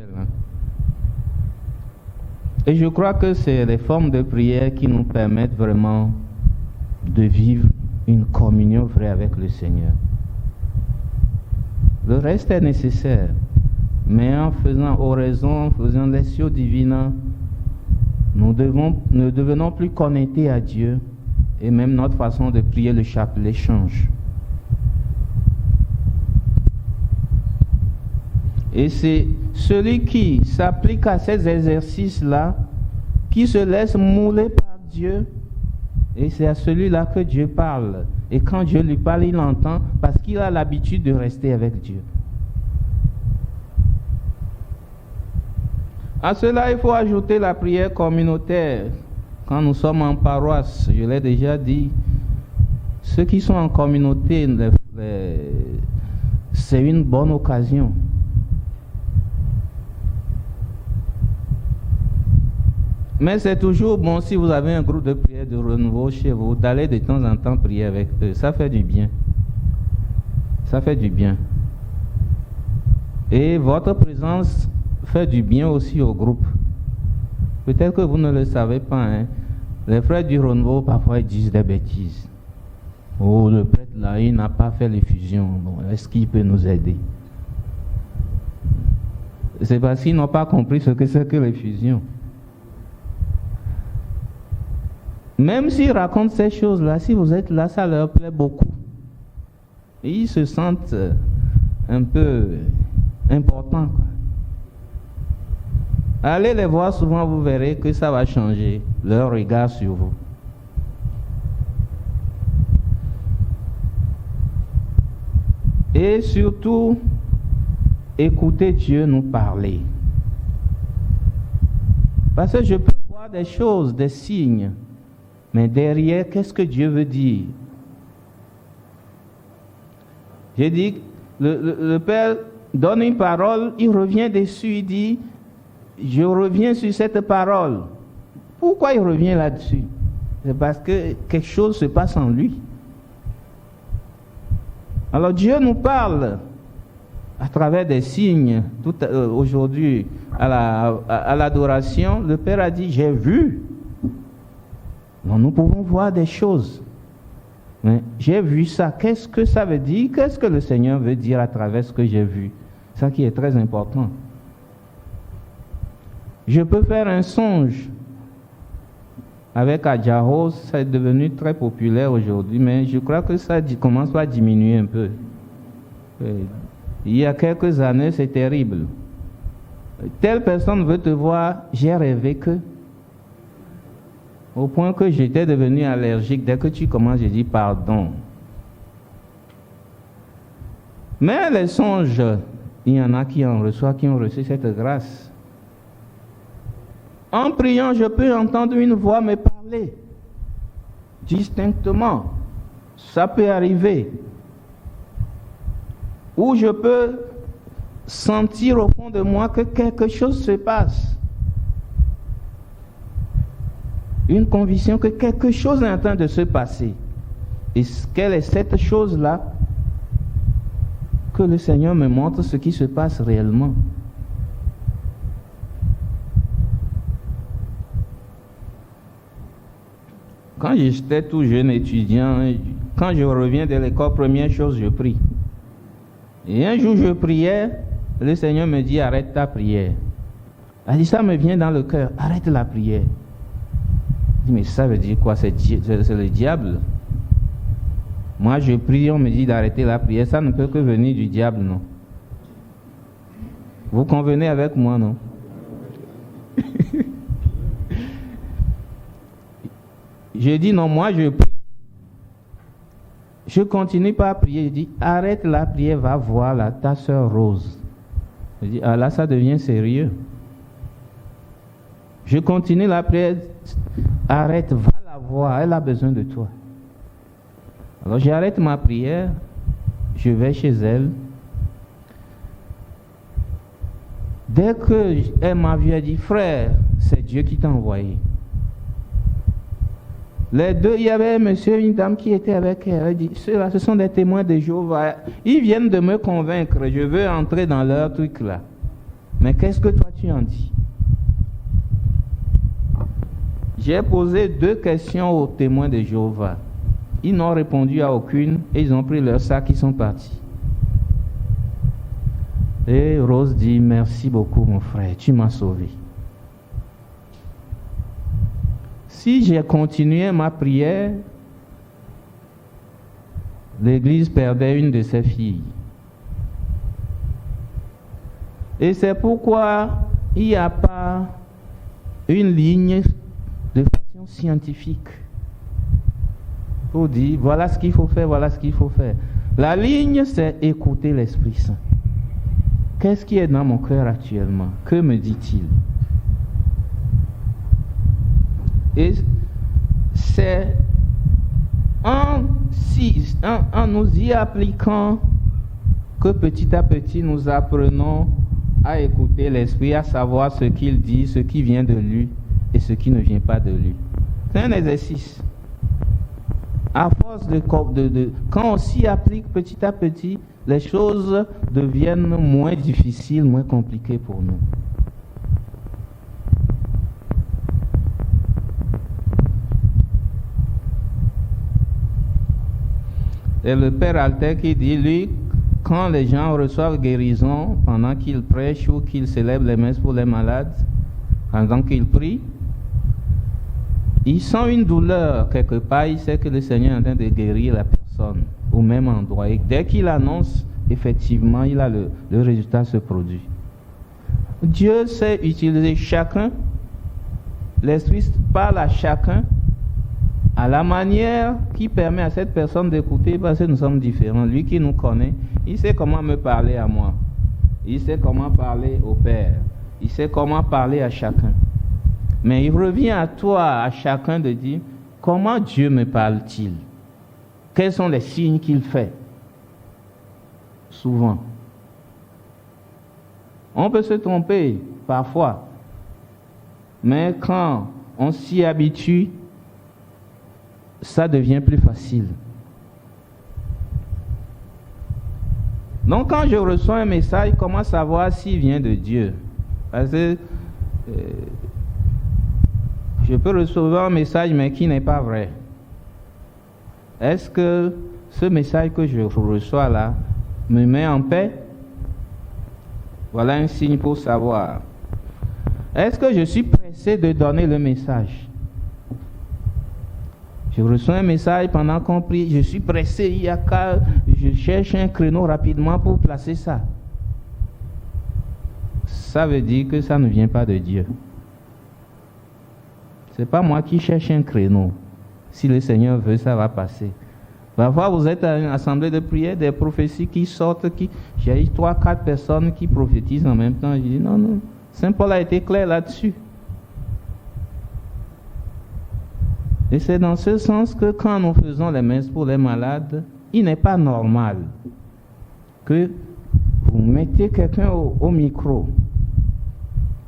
Et je crois que c'est les formes de prière qui nous permettent vraiment de vivre une communion vraie avec le Seigneur. Le reste est nécessaire, mais en faisant oraison, en faisant lectio divina, nous ne devenons plus connectés à Dieu, et même notre façon de prier le chapelet change. Et c'est celui qui s'applique à ces exercices-là, qui se laisse mouler par Dieu, et c'est à celui-là que Dieu parle. Et quand Dieu lui parle, il entend parce qu'il a l'habitude de rester avec Dieu. À cela, il faut ajouter la prière communautaire. Quand nous sommes en paroisse, je l'ai déjà dit, ceux qui sont en communauté, c'est une bonne occasion. Mais c'est toujours bon, si vous avez un groupe de prière de renouveau chez vous, d'aller de temps en temps prier avec eux. Ça fait du bien. Ça fait du bien. Et votre présence fait du bien aussi au groupe. Peut-être que vous ne le savez pas, hein. Les frères du renouveau, parfois, ils disent des bêtises. Oh, le prêtre là, il n'a pas fait l'effusion. Bon, est-ce qu'il peut nous aider? C'est parce qu'ils n'ont pas compris ce que c'est que l'effusion. Même s'ils racontent ces choses-là, si vous êtes là, ça leur plaît beaucoup. Et ils se sentent un peu importants, quoi. Allez les voir souvent, vous verrez que ça va changer leur regard sur vous. Et surtout, écoutez Dieu nous parler. Parce que je peux voir des choses, des signes, mais derrière, qu'est-ce que Dieu veut dire? J'ai dit, le Père donne une parole, il revient dessus, il dit, je reviens sur cette parole. Pourquoi il revient là-dessus? C'est parce que quelque chose se passe en lui. Alors Dieu nous parle à travers des signes. Aujourd'hui, à l'adoration, le Père a dit, j'ai vu. Donc nous pouvons voir des choses. Mais j'ai vu ça. Qu'est-ce que ça veut dire? Qu'est-ce que le Seigneur veut dire à travers ce que j'ai vu? Ça qui est très important. Je peux faire un songe avec Adjaro, ça est devenu très populaire aujourd'hui, mais je crois que ça commence à diminuer un peu. Il y a quelques années, c'est terrible. Telle personne veut te voir, j'ai rêvé que, au point que j'étais devenu allergique. Dès que tu commences, je dis pardon. Mais les songes, il y en a qui en reçoivent, qui ont reçu cette grâce. En priant, je peux entendre une voix me parler distinctement. Ça peut arriver. Ou je peux sentir au fond de moi que quelque chose se passe. Une conviction que quelque chose est en train de se passer. Et quelle est cette chose-là? Que le Seigneur me montre ce qui se passe réellement. Quand j'étais tout jeune étudiant, quand je reviens de l'école, première chose, je prie. Et un jour, je priais, le Seigneur me dit, arrête ta prière. Il dit, ça me vient dans le cœur, arrête la prière. Je dis, mais ça veut dire quoi? C'est le diable. Moi, je prie, on me dit d'arrêter la prière, ça ne peut que venir du diable, non? Vous convenez avec moi, non? Je dis non, moi je prie. Je continue pas à prier. Je dis arrête la prière, va voir ta soeur Rose. Je dis ah là ça devient sérieux. Je continue la prière, arrête, va la voir, elle a besoin de toi. Alors j'arrête ma prière, je vais chez elle. Dès qu'elle m'a vu, elle dit frère, c'est Dieu qui t'a envoyé. Les deux, il y avait un monsieur et une dame qui étaient avec elle. Elle dit, ceux-là, ce sont des témoins de Jéhovah. Ils viennent de me convaincre. Je veux entrer dans leur truc là. Mais qu'est-ce que toi tu en dis? J'ai posé 2 questions aux témoins de Jéhovah. Ils n'ont répondu à aucune et ils ont pris leur sac et sont partis. Et Rose dit, merci beaucoup mon frère, tu m'as sauvé. Si j'ai continué ma prière, l'église perdait une de ses filles. Et c'est pourquoi il n'y a pas une ligne de façon scientifique pour dire voilà ce qu'il faut faire, voilà ce qu'il faut faire. La ligne, c'est écouter l'Esprit Saint. Qu'est-ce qui est dans mon cœur actuellement? Que me dit-il? Et c'est en nous y appliquant que petit à petit nous apprenons à écouter l'Esprit, à savoir ce qu'il dit, ce qui vient de lui et ce qui ne vient pas de lui. C'est un exercice. À force quand on s'y applique petit à petit, les choses deviennent moins difficiles, moins compliquées pour nous. Et le père Alter qui dit, lui, quand les gens reçoivent guérison, pendant qu'ils prêchent ou qu'ils célèbrent les messes pour les malades, pendant qu'ils prient, ils sentent une douleur quelque part, il sait que le Seigneur est en train de guérir la personne au même endroit. Et dès qu'il annonce, effectivement, il a le résultat se produit. Dieu sait utiliser chacun, l'Esprit parle à chacun, à la manière qui permet à cette personne d'écouter, parce que nous sommes différents. Lui qui nous connaît, il sait comment me parler à moi. Il sait comment parler au Père. Il sait comment parler à chacun. Mais il revient à toi, à chacun de dire, comment Dieu me parle-t-il? Quels sont les signes qu'il fait? Souvent. On peut se tromper, parfois. Mais quand on s'y habitue, ça devient plus facile. Donc quand je reçois un message, comment savoir s'il vient de Dieu? Parce que je peux recevoir un message mais qui n'est pas vrai. Est-ce que ce message que je reçois là me met en paix? Voilà un signe pour savoir. Est-ce que je suis pressé de donner le message? Je reçois un message pendant qu'on prie, je suis pressé, il y a qu'à, je cherche un créneau rapidement pour placer ça. Ça veut dire que ça ne vient pas de Dieu. C'est pas moi qui cherche un créneau. Si le Seigneur veut, ça va passer. Parfois, vous êtes à une assemblée de prière, des prophéties qui sortent, j'ai 3-4 personnes qui prophétisent en même temps. Je dis non, Saint Paul a été clair là-dessus. Et c'est dans ce sens que quand nous faisons les messes pour les malades, il n'est pas normal que vous mettez quelqu'un au micro,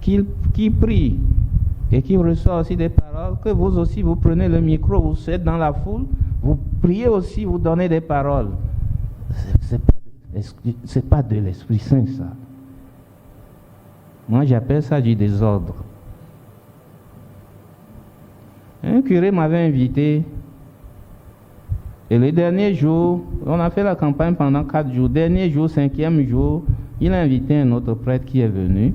qui prie et qui reçoit aussi des paroles, que vous aussi vous prenez le micro, vous êtes dans la foule, vous priez aussi, vous donnez des paroles. C'est pas de l'Esprit Saint ça. Moi j'appelle ça du désordre. Un curé m'avait invité et le dernier jour, on a fait la campagne pendant 4 jours. Dernier jour, 5e jour, il a invité un autre prêtre qui est venu.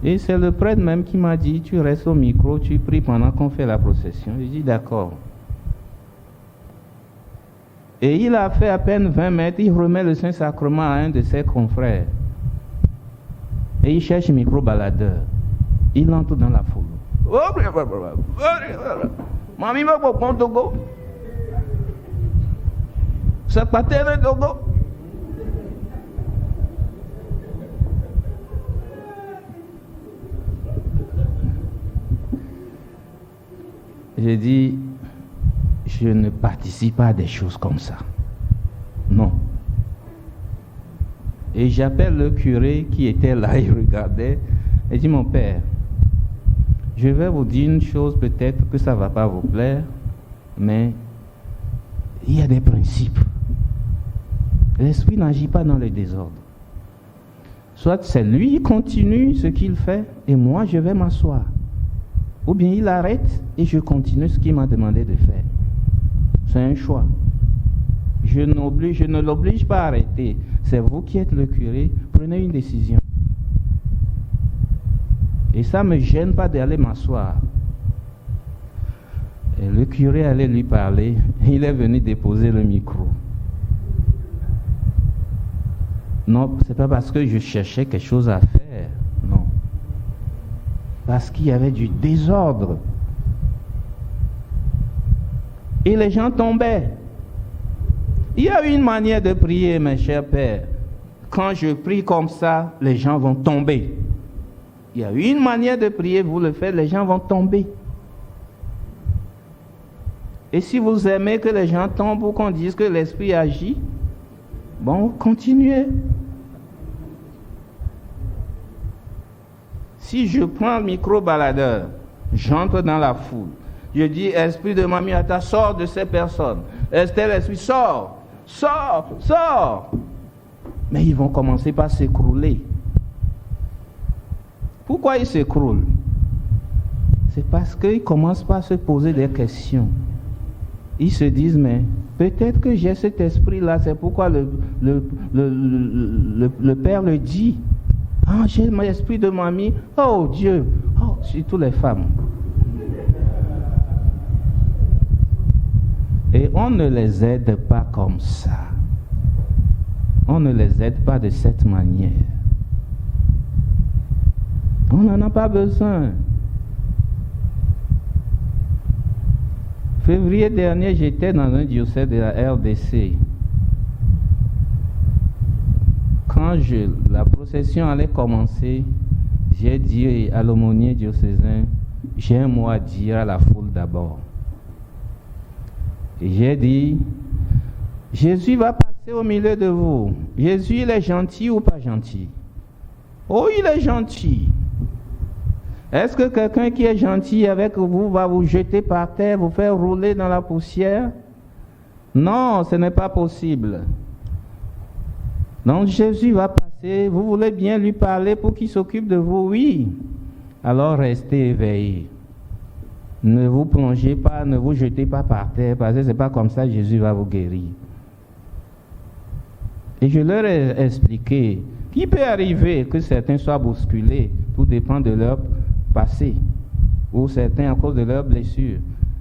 Et c'est le prêtre même qui m'a dit, tu restes au micro, tu pries pendant qu'on fait la procession. J'ai dit d'accord. Et il a fait à peine 20 mètres, il remet le Saint-Sacrement à un de ses confrères. Et il cherche un micro-baladeur. Il entre dans la foule. Mami va pour Togo. C'est pas terre Togo. J'ai dit, je ne participe pas à des choses comme ça. Non. Et j'appelle le curé qui était là, il regardait, et dit, mon père, je vais vous dire une chose, peut-être que ça ne va pas vous plaire, mais il y a des principes. L'esprit n'agit pas dans le désordre. Soit c'est lui qui continue ce qu'il fait, et moi je vais m'asseoir. Ou bien il arrête et je continue ce qu'il m'a demandé de faire. C'est un choix. Je ne l'oblige pas à arrêter. C'est vous qui êtes le curé, prenez une décision. Et ça ne me gêne pas d'aller m'asseoir. Et le curé allait lui parler, il est venu déposer le micro. Non, ce n'est pas parce que je cherchais quelque chose à faire, non. Parce qu'il y avait du désordre. Et les gens tombaient. Il y a une manière de prier, mes chers pères. Quand je prie comme ça, les gens vont tomber. Il y a une manière de prier, vous le faites, les gens vont tomber. Et si vous aimez que les gens tombent ou qu'on dise que l'esprit agit, bon, continuez. Si je prends le micro-baladeur, j'entre dans la foule, je dis, esprit de Mamiata, sors de ces personnes. Estelle, esprit, sors, sors, sors. Mais ils vont commencer par s'écrouler. Pourquoi ils s'écroulent? C'est parce qu'ils commencent par se poser des questions. Ils se disent, mais peut-être que j'ai cet esprit-là, c'est pourquoi le Père le dit. Ah, j'ai l'esprit de mamie. Oh Dieu, oh, surtout les femmes. Et on ne les aide pas comme ça. On ne les aide pas de cette manière. On n'en a pas besoin. Février dernier, j'étais dans un diocèse de la RDC. Quand la procession allait commencer, j'ai dit à l'aumônier diocésain, j'ai un mot à dire à la foule d'abord. Et j'ai dit, Jésus va passer au milieu de vous. Jésus, il est gentil ou pas gentil? Oh, il est gentil. Est-ce que quelqu'un qui est gentil avec vous va vous jeter par terre, vous faire rouler dans la poussière? Non, ce n'est pas possible. Donc Jésus va passer, vous voulez bien lui parler pour qu'il s'occupe de vous? Oui. Alors restez éveillés. Ne vous plongez pas, ne vous jetez pas par terre, parce que ce n'est pas comme ça que Jésus va vous guérir. Et je leur ai expliqué qu'il peut arriver que certains soient bousculés, tout dépend de leur passé, ou certains à cause de leurs blessures.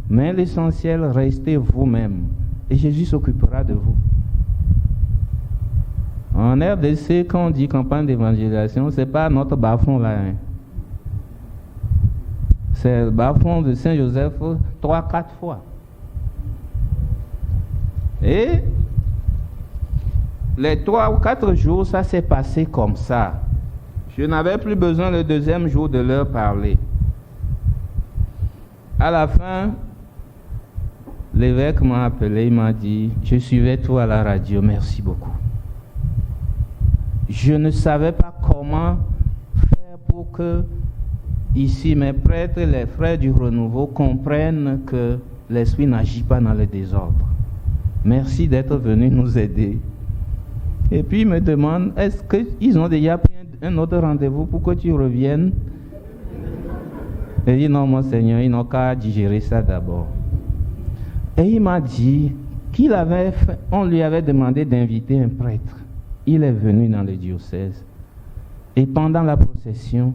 Mais l'essentiel, restez vous-même, et Jésus s'occupera de vous. En RDC, quand on dit campagne d'évangélisation, ce n'est pas notre bas-fond là. Hein. C'est le bas-fond de Saint-Joseph 3-4 fois. Et les 3 ou 4 jours, ça s'est passé comme ça. Je n'avais plus besoin le deuxième jour de leur parler. À la fin, l'évêque m'a appelé, il m'a dit, je suivais tout à la radio, merci beaucoup. Je ne savais pas comment faire pour que ici mes prêtres, les frères du renouveau comprennent que l'esprit n'agit pas dans le désordre. Merci d'être venus nous aider. Et puis il me demande, est-ce qu'ils ont déjà pris un autre rendez-vous pour que tu reviennes? Et il dit, non, mon Seigneur, ils n'ont qu'à digérer ça d'abord. Et il m'a dit on lui avait demandé d'inviter un prêtre. Il est venu dans le diocèse. Et pendant la procession,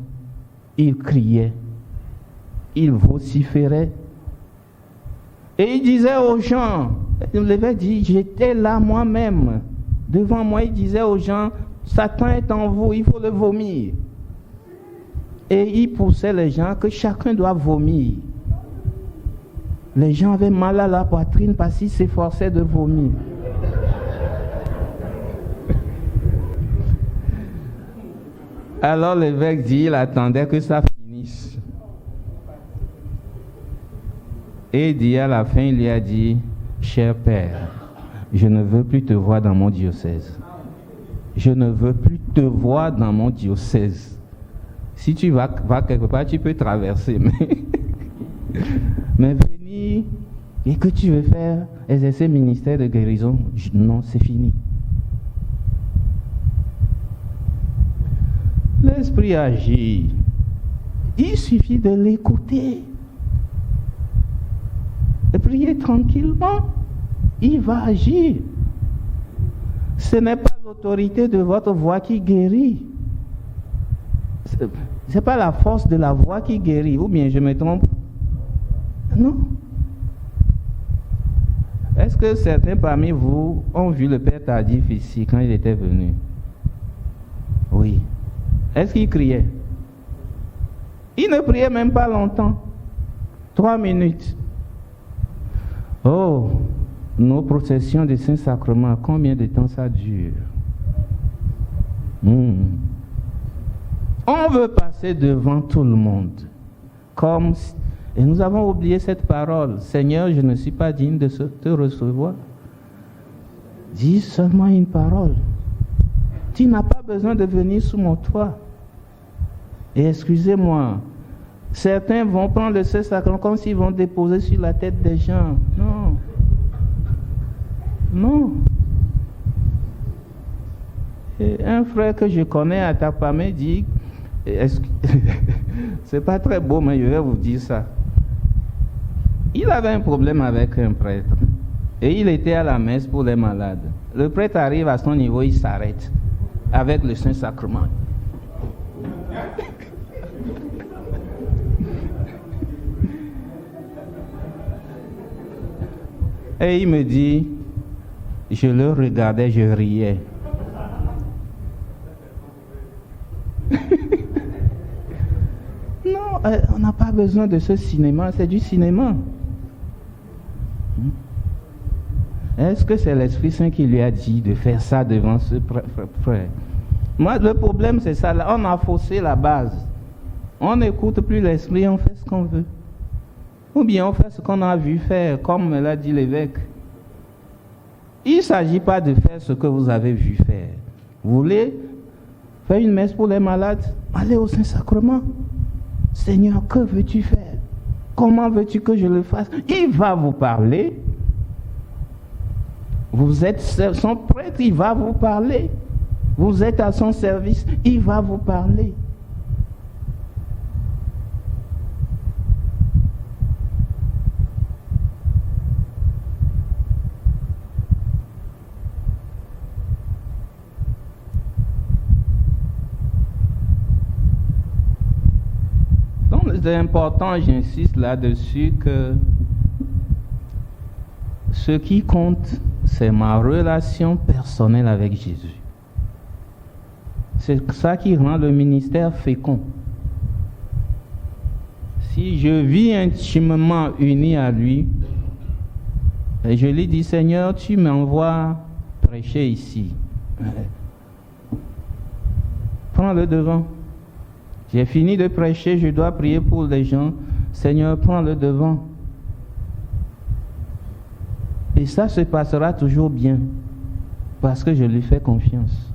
il criait, il vociférait. Et il disait aux gens, l'évêque dit, j'étais là moi-même. Devant moi, il disait aux gens, Satan est en vous, il faut le vomir. Et il poussait les gens que chacun doit vomir. Les gens avaient mal à la poitrine parce qu'ils s'efforçaient de vomir. Alors l'évêque dit, il attendait que ça finisse. Et il dit à la fin, il lui a dit, cher père, je ne veux plus te voir dans mon diocèse. Je ne veux plus te voir dans mon diocèse. Si tu vas quelque part, tu peux traverser, mais venir et que tu veux faire exercer ministère de guérison, non, c'est fini. L'esprit agit. Il suffit de l'écouter. Et prier tranquillement. Il va agir. Ce n'est pas l'autorité de votre voix qui guérit. Ce n'est pas la force de la voix qui guérit. Ou bien je me trompe? Non. Est-ce que certains parmi vous ont vu le Père Tardif ici quand il était venu? Oui. Est-ce qu'il criait? Il ne priait même pas longtemps. 3 minutes. Oh, nos processions de Saint-Sacrement, combien de temps ça dure? On veut passer devant tout le monde. Et nous avons oublié cette parole. Seigneur, je ne suis pas digne de te recevoir. Dis seulement une parole. Tu n'as pas besoin de venir sous mon toit. Et excusez-moi, certains vont prendre le Saint-Sacrement comme s'ils vont déposer sur la tête des gens. Non. Non. Et un frère que je connais à Tapamé dit, c'est pas très beau, mais je vais vous dire ça. Il avait un problème avec un prêtre. Et il était à la messe pour les malades. Le prêtre arrive à son niveau, il s'arrête avec le Saint-Sacrement. Et il me dit, je le regardais, je riais. Non, on n'a pas besoin de ce cinéma, c'est du cinéma. Est-ce que c'est l'Esprit Saint qui lui a dit de faire ça devant ce frère? Moi, le problème, c'est ça. Là, on a faussé la base. On n'écoute plus l'Esprit, on fait ce qu'on veut. Ou bien on fait ce qu'on a vu faire, comme me l'a dit l'évêque. Il ne s'agit pas de faire ce que vous avez vu faire. Vous voulez faire une messe pour les malades? Allez au Saint-Sacrement. Seigneur, que veux-tu faire? Comment veux-tu que je le fasse? Il va vous parler. Vous êtes son prêtre, il va vous parler. Vous êtes à son service, il va vous parler. Donc c'est important, j'insiste là-dessus, que ce qui compte, c'est ma relation personnelle avec Jésus. C'est ça qui rend le ministère fécond. Si je vis intimement uni à lui, et je lui dis, Seigneur, tu m'envoies prêcher ici. Prends le devant. J'ai fini de prêcher, je dois prier pour les gens. Seigneur, prends le devant. Et ça se passera toujours bien, parce que je lui fais confiance.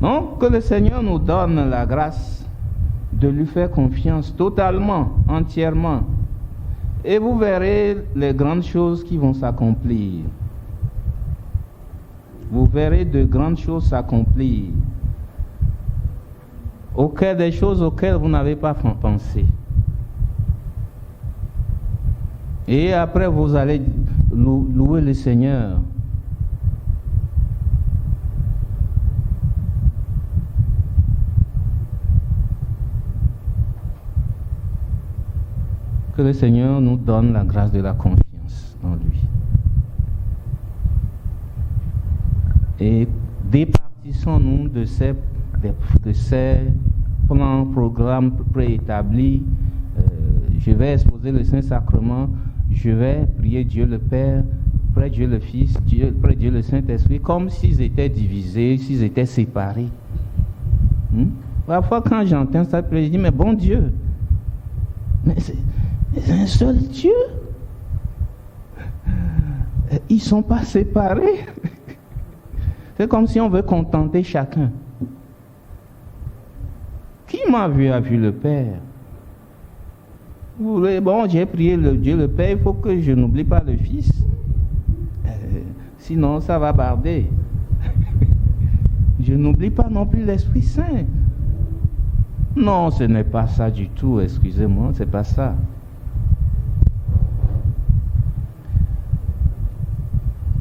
Donc, que le Seigneur nous donne la grâce de lui faire confiance totalement, entièrement. Et vous verrez les grandes choses qui vont s'accomplir. Vous verrez de grandes choses s'accomplir. Des choses auxquelles vous n'avez pas pensé. Et après, vous allez louer le Seigneur. Que le Seigneur nous donne la grâce de la confiance en lui. Et dès Saisissons-nous de ces plans, programmes préétablis. Je vais exposer le Saint-Sacrement, je vais prier Dieu le Père, près Dieu le Fils, près Dieu le Saint-Esprit, comme s'ils étaient divisés, s'ils étaient séparés. Parfois, quand j'entends ça, je dis, mais bon Dieu, mais c'est un seul Dieu. Ils ne sont pas séparés. C'est comme si on veut contenter chacun. Qui m'a vu a vu le Père. Bon, j'ai prié le Dieu le Père, il faut que je n'oublie pas le Fils. Sinon, ça va barder. Je n'oublie pas non plus l'Esprit Saint. Non, ce n'est pas ça du tout, excusez-moi, c'est pas ça.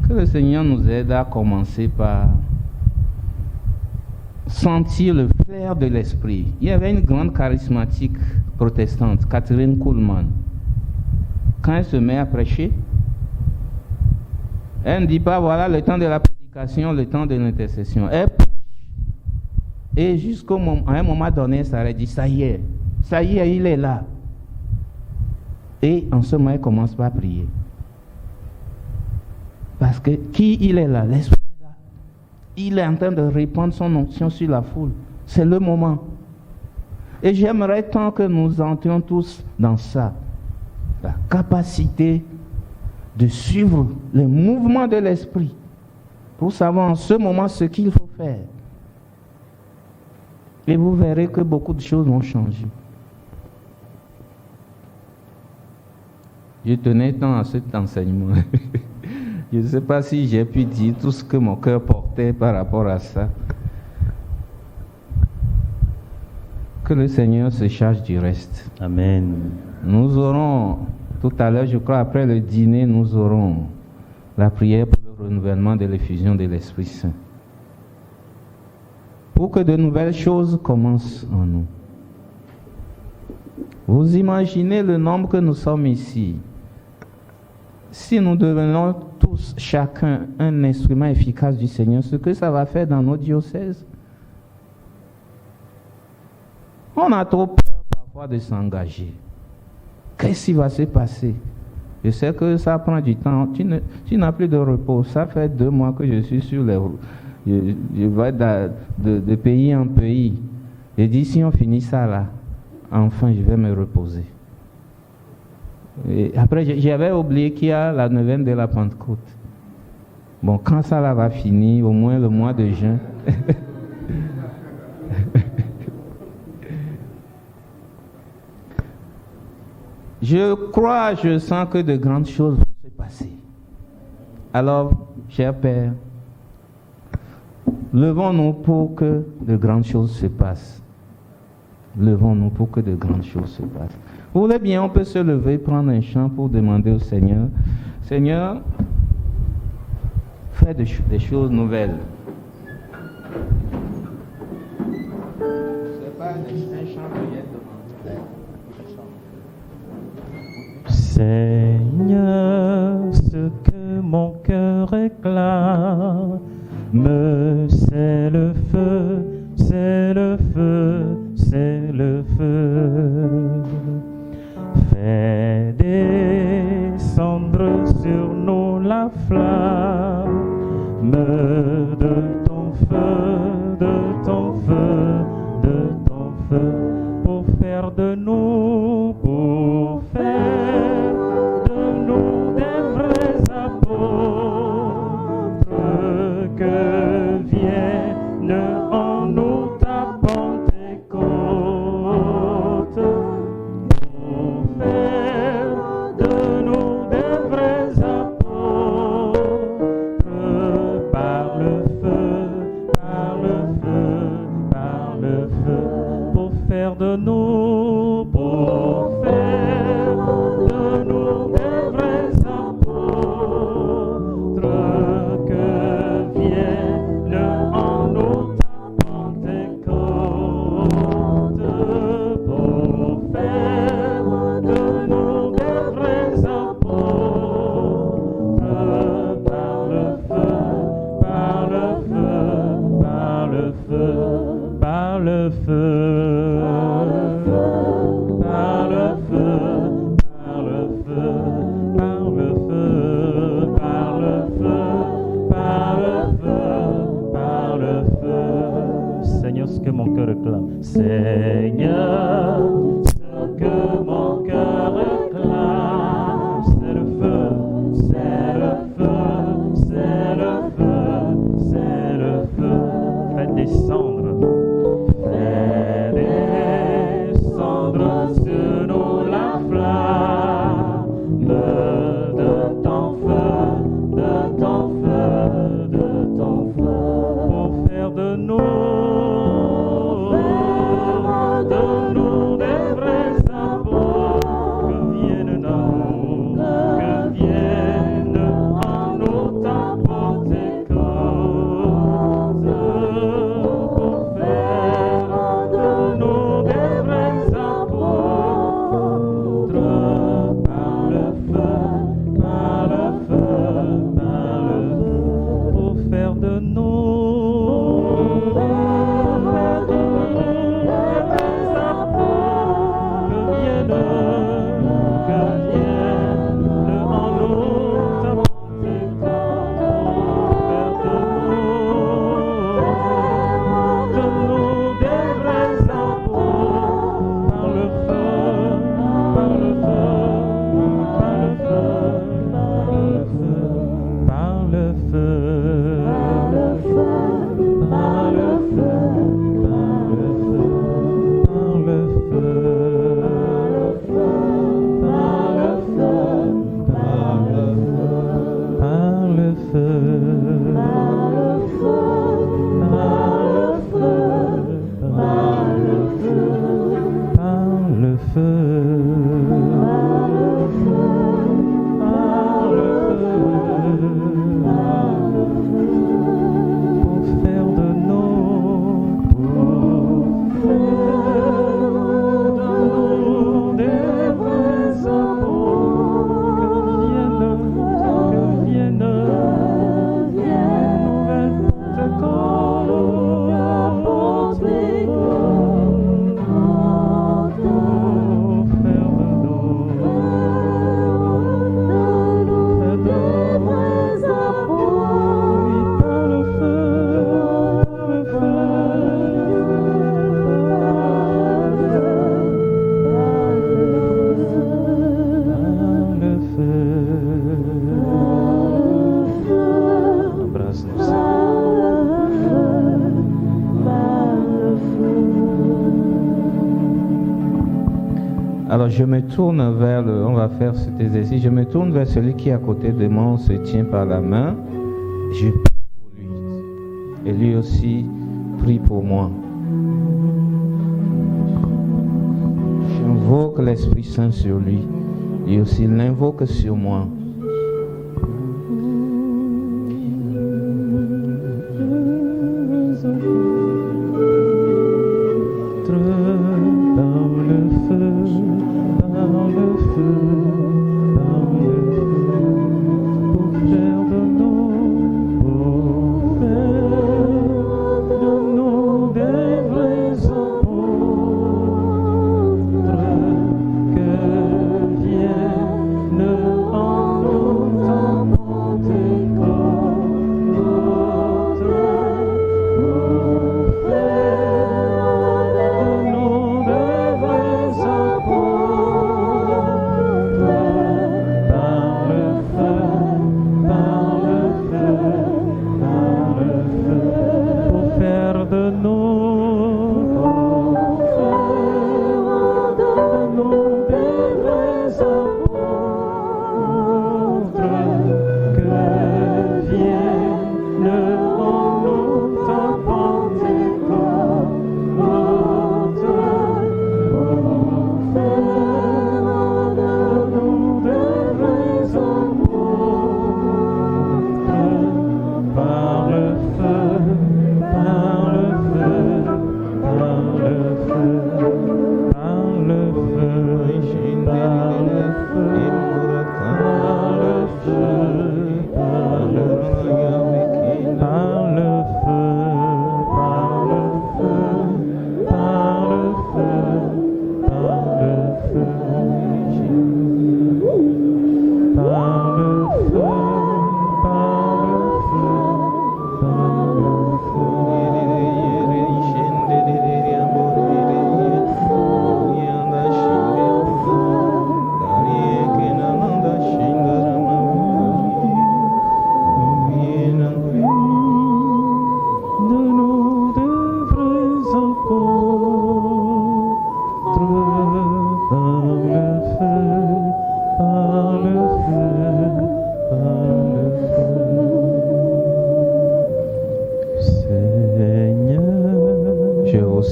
Que le Seigneur nous aide à commencer par sentir le flair de l'Esprit. Il y avait une grande charismatique protestante, Catherine Kuhlman. Quand elle se met à prêcher, elle ne dit pas, voilà le temps de la prédication, le temps de l'intercession. Elle prêche et jusqu'à un moment donné, elle s'arrête, dit, ça y est, il est là. Et en ce moment, elle commence par prier. Parce que qui il est là? L'Esprit est là. Il est en train de répandre son onction sur la foule. C'est le moment. Et j'aimerais tant que nous entrions tous dans ça. La capacité de suivre le mouvement de l'Esprit pour savoir en ce moment ce qu'il faut faire. Et vous verrez que beaucoup de choses vont changer. Je tenais tant à cet enseignement. Je ne sais pas si j'ai pu dire tout ce que mon cœur portait par rapport à ça. Que le Seigneur se charge du reste. Amen. Nous aurons, tout à l'heure, je crois, après le dîner, nous aurons la prière pour le renouvellement de l'effusion de l'Esprit Saint. Pour que de nouvelles choses commencent en nous. Vous imaginez le nombre que nous sommes ici. Si nous devenons tous, chacun, un instrument efficace du Seigneur, ce que ça va faire dans nos diocèses. On a trop peur parfois de s'engager. Qu'est-ce qui va se passer? Je sais que ça prend du temps. Tu n'as plus de repos. Ça fait 2 mois que je suis sur les routes. Je vais de pays en pays. Et d'ici on finit ça là, enfin je vais me reposer. Et après, j'avais oublié qu'il y a la neuvaine de la Pentecôte. Bon, quand ça là va finir, au moins le mois de juin. Je sens que de grandes choses vont se passer. Alors, cher Père, levons-nous pour que de grandes choses se passent. Levons-nous pour que de grandes choses se passent. Vous voulez bien, on peut se lever, prendre un chant pour demander au Seigneur, Seigneur, fais des choses nouvelles. C'est pas un chant que j'ai demandé. Seigneur, ce que mon cœur réclame, c'est le feu, c'est le feu, c'est le feu. Fais descendre sur nous la flamme de ton feu, de ton feu, de ton feu, pour faire de nous, des vrais apôtres, que vienne en nous ta Pentecôte, pour faire de nous des vrais apôtres, par le feu, par le feu, par le feu, pour faire de nous, pour faire de nous des vrais apôtres, que vienne en nous ta Pentecôte, pour faire de nous des vrais apôtres, par le feu, par le feu, par le feu, par le feu, par le feu, par le feu, par le feu, par le feu, par le feu. Seigneur, ce que mon cœur réclame. Seigneur, ce que mon cœur réclame, c'est le feu, c'est le feu, c'est le feu, c'est le feu. Fais descendre sur nous la flamme de ton feu, de ton feu, de ton feu, pour faire de nous des vrais apôtres, que vienne en nous, que vienne en nous ta Pentecôte, pour faire de nous des vrais apôtres, par le feu, par le feu, par le feu, pour faire de nous Alors je me tourne vers on va faire cet exercice, je me tourne vers celui qui est à côté de moi, on se tient par la main, je prie pour lui, et lui aussi prie pour moi. J'invoque l'Esprit Saint sur lui, lui aussi l'invoque sur moi. Que vienne en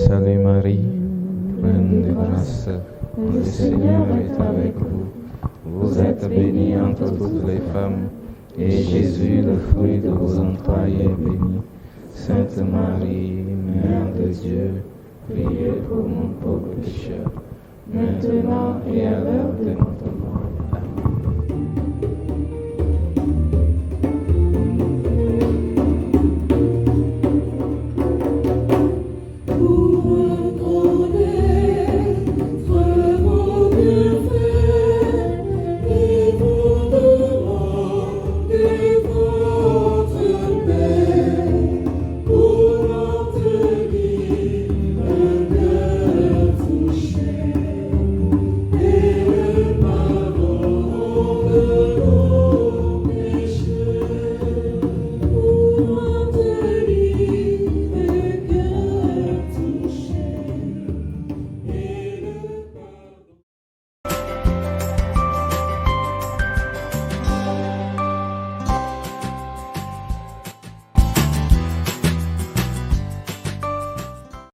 Salut Marie, pleine de grâce, le Seigneur est avec vous. Vous êtes bénie entre toutes les femmes, et Jésus, le fruit de vos entrailles, est béni. Sainte Marie, Mère de Dieu, priez pour nous pauvres pécheurs, maintenant et à l'heure de notre mort.